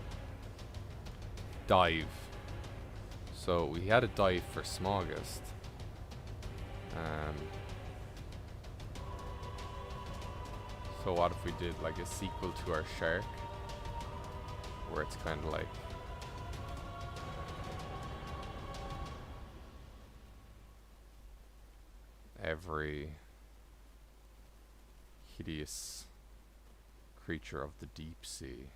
Dive. So we had a dive for Smogest. So what if we did like a sequel to our shark? Where it's kind of like every hideous creature of the deep sea.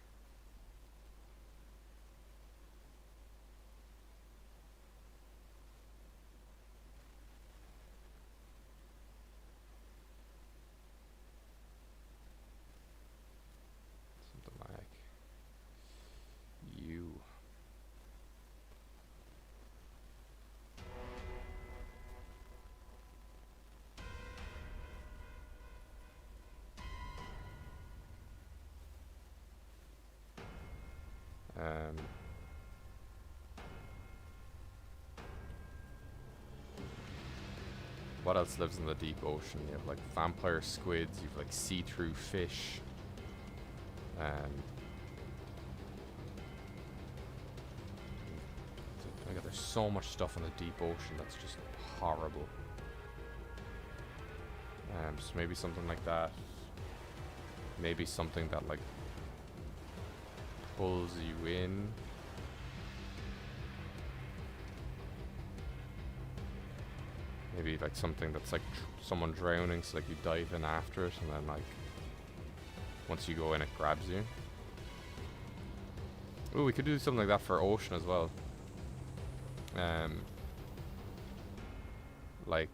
Something like you. What else lives in the deep ocean? You have like vampire squids, you have like see-through fish. Oh my god, there's so much stuff in the deep ocean that's just horrible. So maybe something like that. Maybe something that like pulls you in. Maybe like something that's like someone drowning, so like you dive in after it, and then like once you go in, it grabs you. Ooh, we could do something like that for ocean as well. Like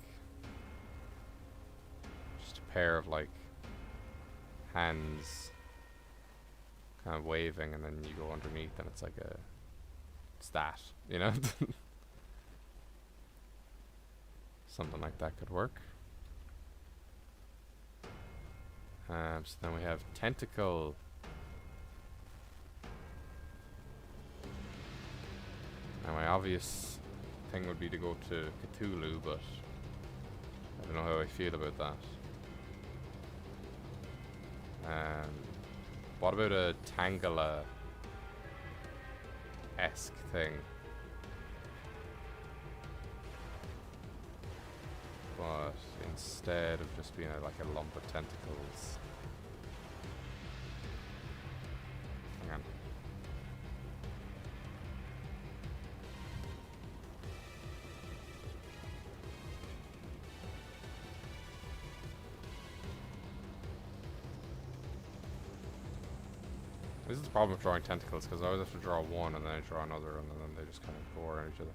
just a pair of like hands kind of waving, and then you go underneath, and it's like a stat, you know. Something like that could work. So then we have tentacle. Now my obvious thing would be to go to Cthulhu, but I don't know how I feel about that. What about a Tangela-esque thing? But instead of just being like a lump of tentacles. Hang on. This is the problem with drawing tentacles, because I always have to draw one and then I draw another and then they just kind of go around each other.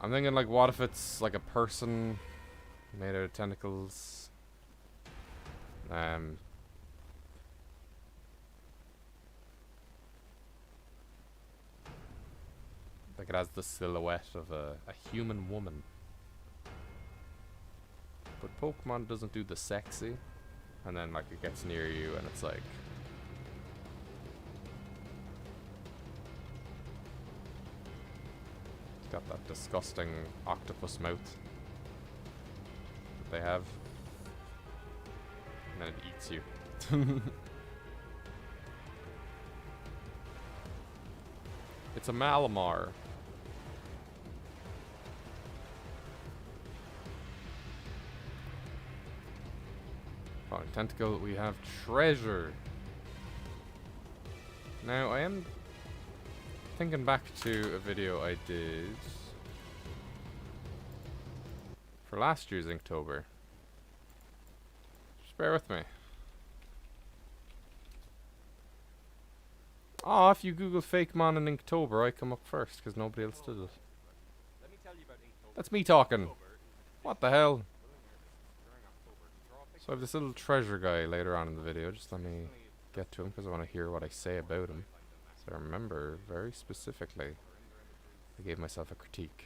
I'm thinking like, what if it's like a person Made out of tentacles. Like it has the silhouette of a human woman. But Pokemon doesn't do the sexy. And then like it gets near you and it's like... It's got that disgusting octopus mouth that they have. And then it eats you. It's a Malamar. On Tentacle, we have Treasure. Now, I am thinking back to a video I did for last year's Inktober. Just bear with me. Oh, if you Google Fakemon and Inktober, I come up first because nobody else did it. That's me talking. What the hell? So I have this little treasure guy later on in the video. Just let me get to him because I want to hear what I say about him. So I remember very specifically I gave myself a critique.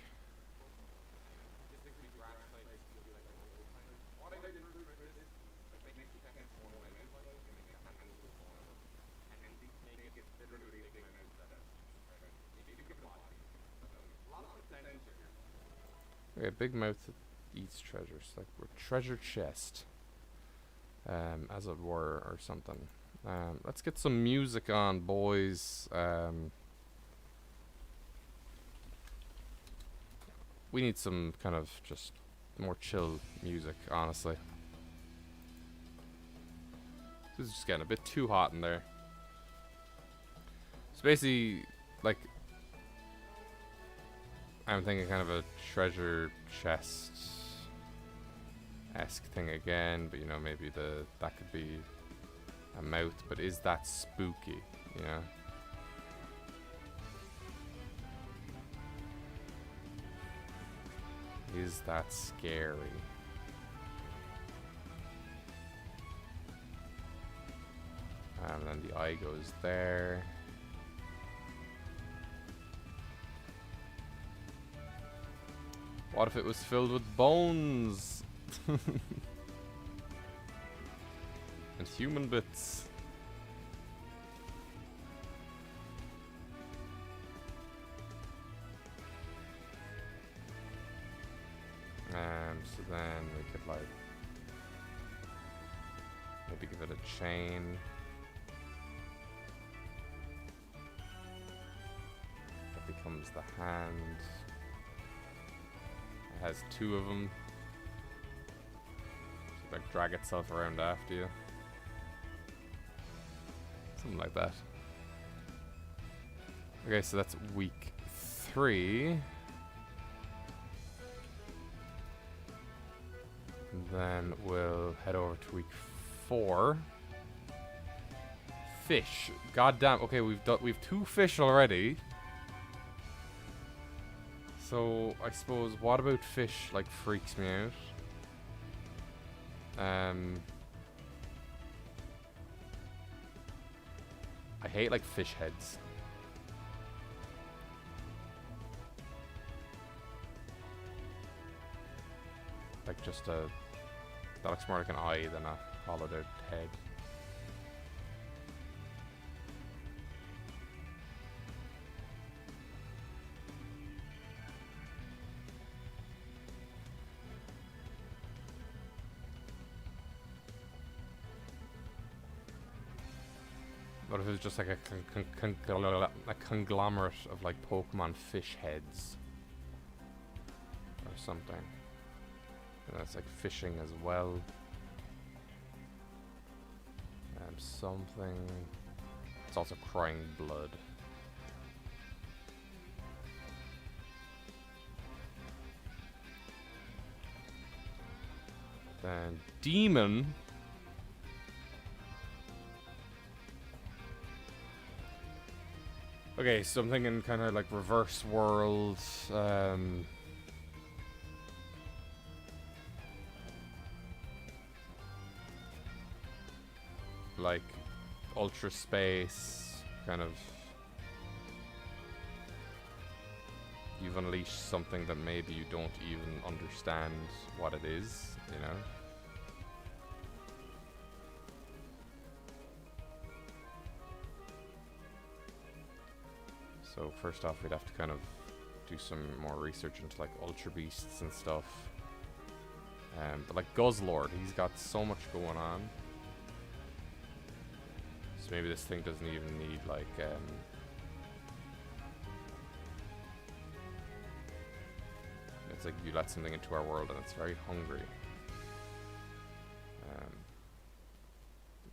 Okay, big mouth eats treasures, like a treasure chest, as it were, or something. Let's get some music on, boys. We need some kind of just more chill music, honestly. This is just getting a bit too hot in there. So basically, like, I'm thinking kind of a treasure chest-esque thing again, but you know, maybe that could be a mouth, but is that spooky, you know? Is that scary? And then the eye goes there. What if it was filled with bones? And human bits. So then we could like maybe give it a chain. That becomes the hand. Has two of them. So like drag itself around after you. Something like that. Okay, so that's week 3. And then we'll head over to week 4. Fish. Goddamn. Okay, we've 2 fish already. So, I suppose, what about fish, like, freaks me out? I hate, like, fish heads. Like, just a... That looks more like an eye than a hollowed out head. What if it was just like a conglomerate of like Pokemon fish heads or something? And that's like fishing as well. Something. It's also crying blood. Then demon. Okay, so I'm thinking kind of like reverse world. like ultra space kind of. You've unleashed something that maybe you don't even understand what it is, you know? So first off, we'd have to kind of do some more research into like ultra beasts and stuff. But like Guzzlord, he's got so much going on. So maybe this thing doesn't even need like it's like you let something into our world and it's very hungry.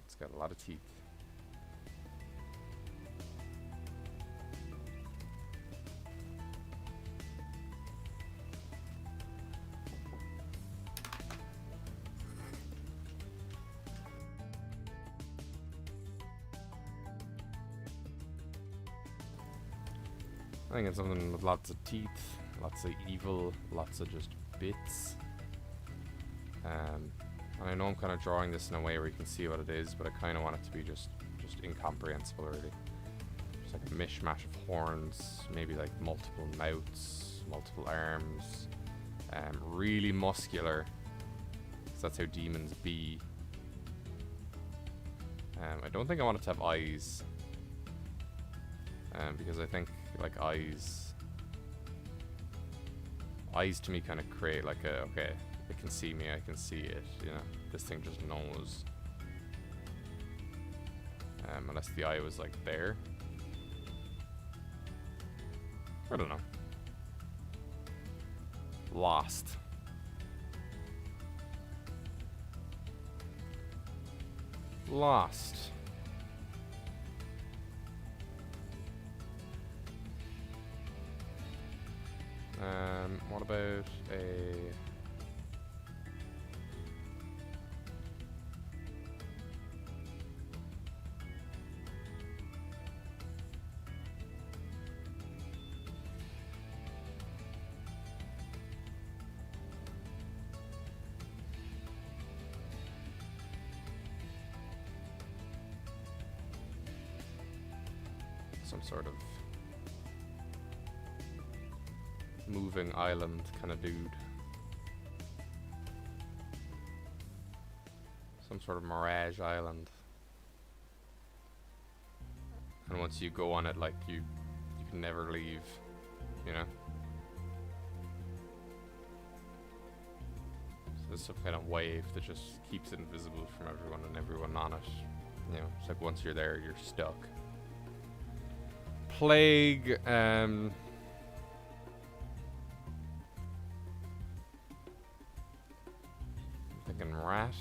It's got a lot of teeth. I think it's something with lots of teeth, lots of evil, lots of just bits. And I know I'm kind of drawing this in a way where you can see what it is, but I kind of want it to be just incomprehensible, really. Just like a mishmash of horns, maybe like multiple mouths, multiple arms, really muscular, because that's how demons be. I don't think I want it to have eyes, because I think like eyes to me kind of create like a, okay, it can see me, I can see it, you know, this thing just knows. Unless the eye was like there. I don't know. Lost. Lost. What about a... some sort of moving island kind of dude. Some sort of mirage island. And once you go on it, like you can never leave, you know? So there's some kind of wave that just keeps it invisible from everyone and everyone on it. You know, it's like once you're there, you're stuck. Plague, thinking rat.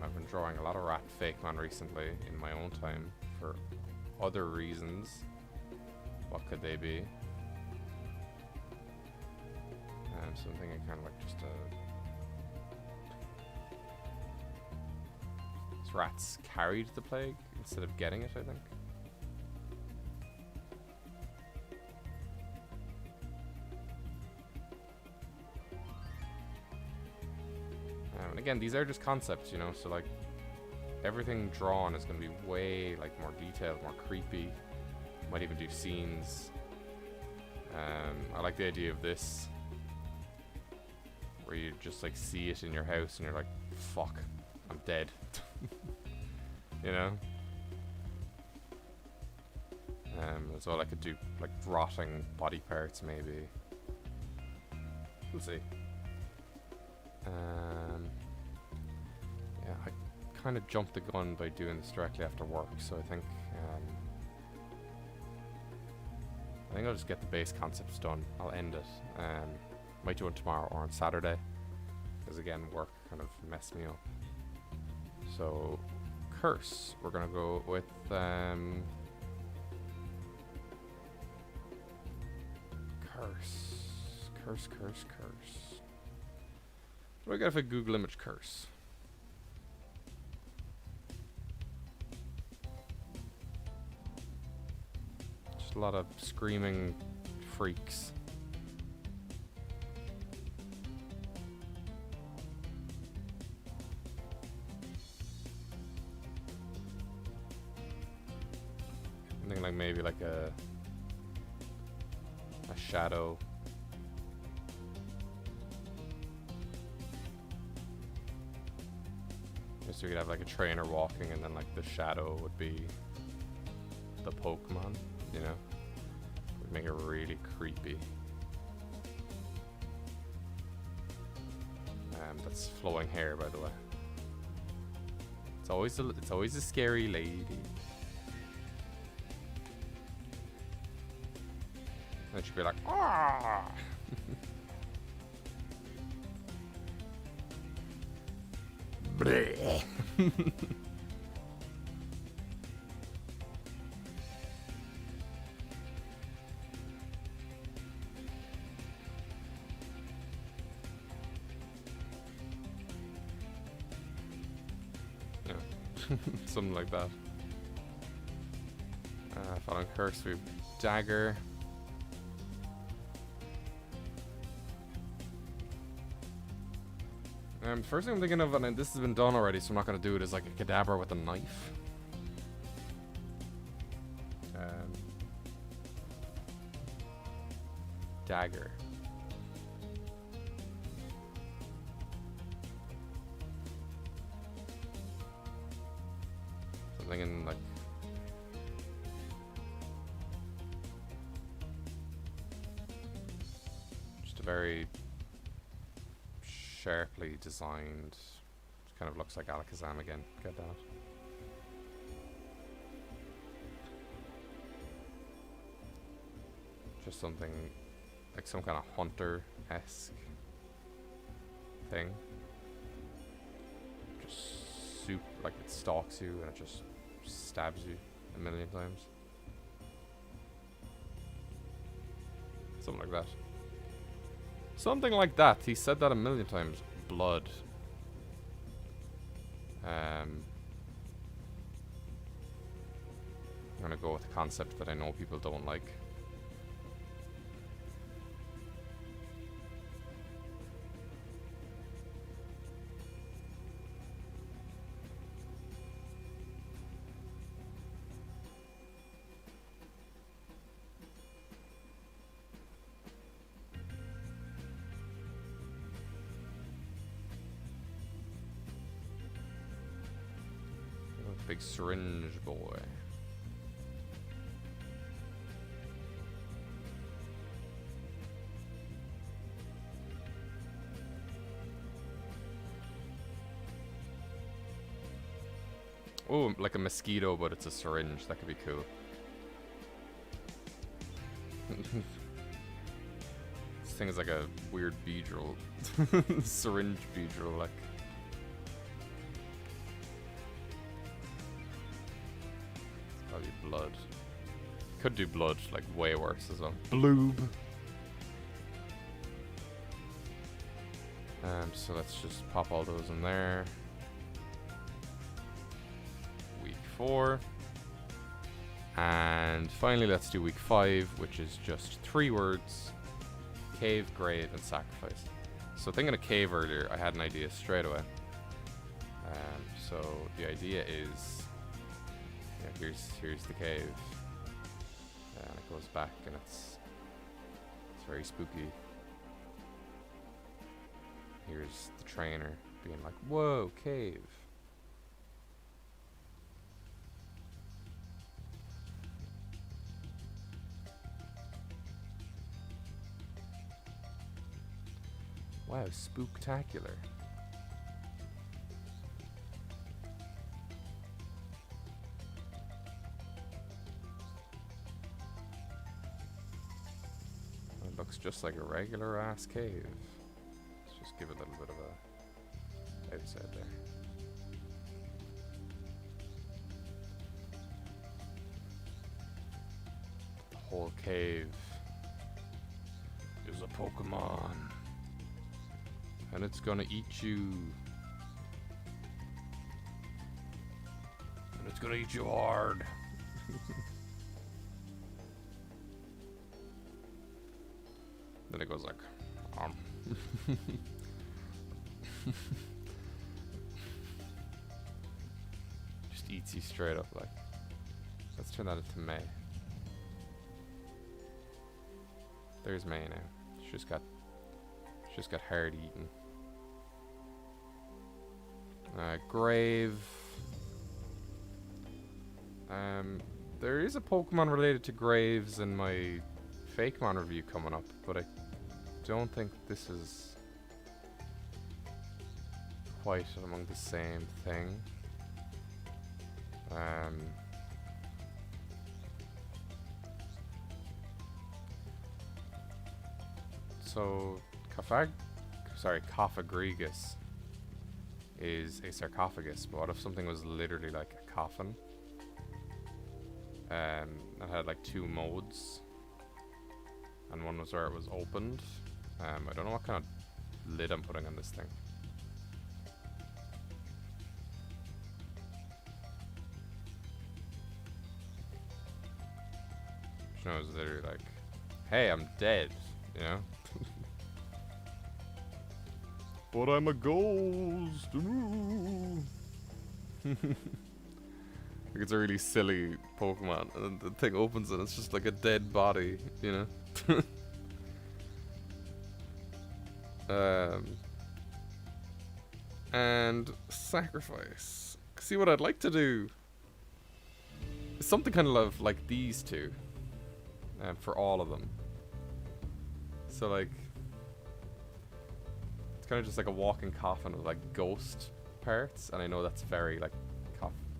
I've been drawing a lot of rat Fakemon recently in my own time for other reasons. What could they be? So I'm thinking kind of like just a... These rats carried the plague instead of getting it, I think. And again, these are just concepts, you know, so like everything drawn is going to be way like more detailed, more creepy. Might even do scenes. I like the idea of this, where you just like see it in your house and you're like, fuck, I'm dead. You know? As well, I could do like rotting body parts maybe. We'll see. Yeah, I kind of jumped the gun by doing this directly after work, so I think I'll just get the base concepts done. I'll end it. Might do it tomorrow or on Saturday, because again, work kind of messed me up. So, curse. We're gonna go with curse. What do I get if I Google image curse? Just a lot of screaming freaks. something like maybe like a shadow. So you could have like a trainer walking and then like the shadow would be the Pokemon, you know? Would make it really creepy. That's flowing hair, by the way. It's always a scary lady. And she'd be like, ah. Bleh. Something like that. Following curse, we have dagger. First thing I'm thinking of, and this has been done already, so I'm not going to do it, is like a cadaver with a knife. Dagger. I'm thinking like just a very sharply designed, kind of looks like Alakazam again. Get that? Just something like some kind of hunter-esque thing. Just soup, like it stalks you and it just stabs you a million times. Something like that. Something like that. He said that a million times. Blood. I'm gonna go with a concept that I know people don't like. Big syringe boy. Oh, like a mosquito, but it's a syringe. That could be cool. This thing is like a weird beedrill. Syringe beedrill, like. Blood. Could do blood, like way worse as well. Bloob. So let's just pop all those in there. Week 4. And finally let's do week 5, which is just 3 words. Cave, grave, and sacrifice. So thinking of cave earlier, I had an idea straight away. So the idea is, yeah, here's the cave, and it goes back, and it's very spooky. Here's the trainer being like, "Whoa, cave." Wow, spooktacular. It looks just like a regular ass cave. Let's just give it a little bit of a outside there. The whole cave is a Pokemon. And it's gonna eat you. And it's gonna eat you hard. Then it goes like, just eats you straight up like. Let's turn that into May. There's May now. She's just got hard eaten. Grave. There is a Pokemon related to Graves in my Fakemon review coming up, but I don't think this is quite among the same thing. So, Cophagrigus is a sarcophagus, but what if something was literally like a coffin? It had like 2 modes, and one was where it was opened. I don't know what kind of lid I'm putting on this thing. You know, it was literally like, hey, I'm dead, you know? But I'm a ghost. Like, it's a really silly Pokemon, and the thing opens and it's just like a dead body, you know? And sacrifice. See, what I'd like to do is something kind of like these two, for all of them. So like, it's kind of just like a walking coffin with like ghost parts, and I know that's very like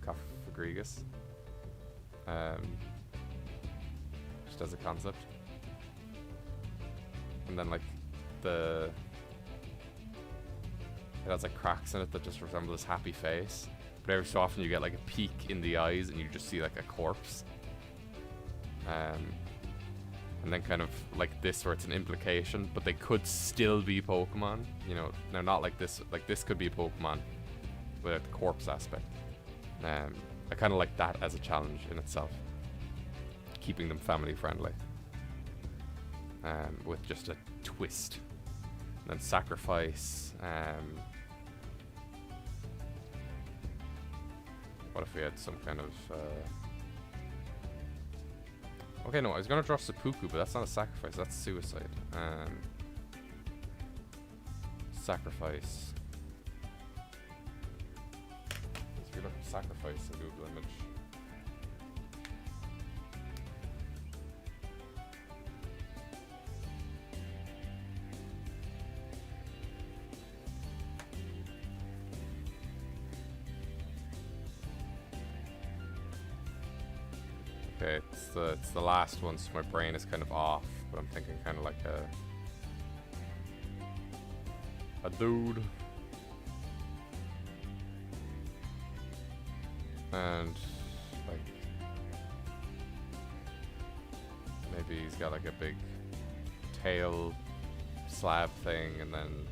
Cophagrigus, just as a concept. And then like it has like cracks in it that just resemble this happy face, but every so often you get like a peek in the eyes and you just see like a corpse. And then kind of like this where it's an implication, but they could still be Pokemon, you know. Now, not like this could be a Pokemon without the corpse aspect. I kind of like that as a challenge in itself, keeping them family friendly, with just a twist. And then sacrifice. What if we had some kind of okay, no, I was gonna draw Seppuku, but that's not a sacrifice, that's suicide. Sacrifice. Let's look up sacrifice in Google image. Okay, it's the last one, so my brain is kind of off, but I'm thinking kind of like a dude. And like maybe he's got like a big tail slab thing, and then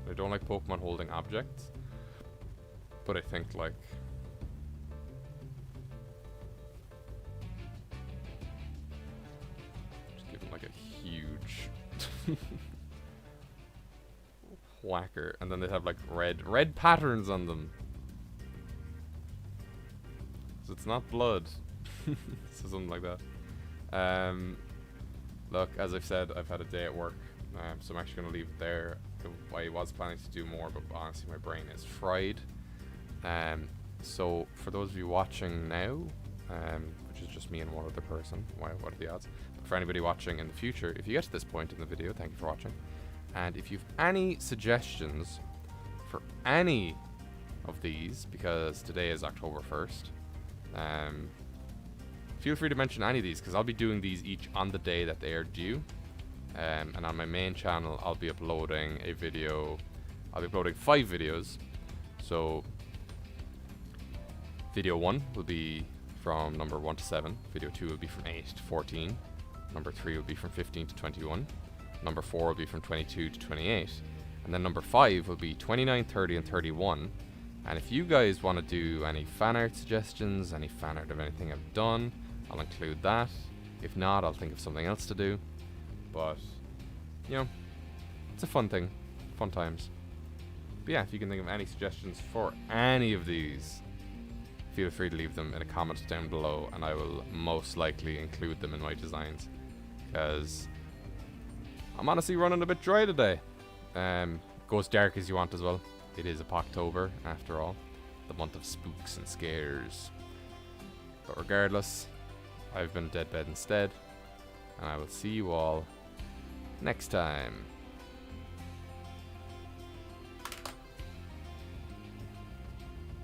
I don't like Pokemon holding objects, but I think like just give him like a huge whacker, and then they'd have like red patterns on them, so it's not blood. So something like that. Look, as I've said, I've had a day at work, so I'm actually going to leave it there. I was planning to do more, but honestly my brain is fried. So for those of you watching now, which is just me and one other person, what are the odds? But for anybody watching in the future, if you get to this point in the video, thank you for watching. And if you've any suggestions for any of these, because today is October 1st, feel free to mention any of these, because I'll be doing these each on the day that they are due. And on my main channel, I'll be uploading a video. I'll be uploading 5 videos. So, video 1 will be from number 1 to 7. Video 2 will be from 8 to 14. Number 3 will be from 15 to 21. Number 4 will be from 22 to 28. And then number 5 will be 29, 30, and 31. And if you guys want to do any fan art suggestions, any fan art of anything I've done, I'll include that. If not, I'll think of something else to do. But, you know, it's a fun thing. Fun times. But yeah, if you can think of any suggestions for any of these, feel free to leave them in a comment down below, and I will most likely include them in my designs, because I'm honestly running a bit dry today. Go as dark as you want as well. It is APOCTOBER after all, the month of spooks and scares. But regardless, I've been Deadbed instead, and I will see you all next time.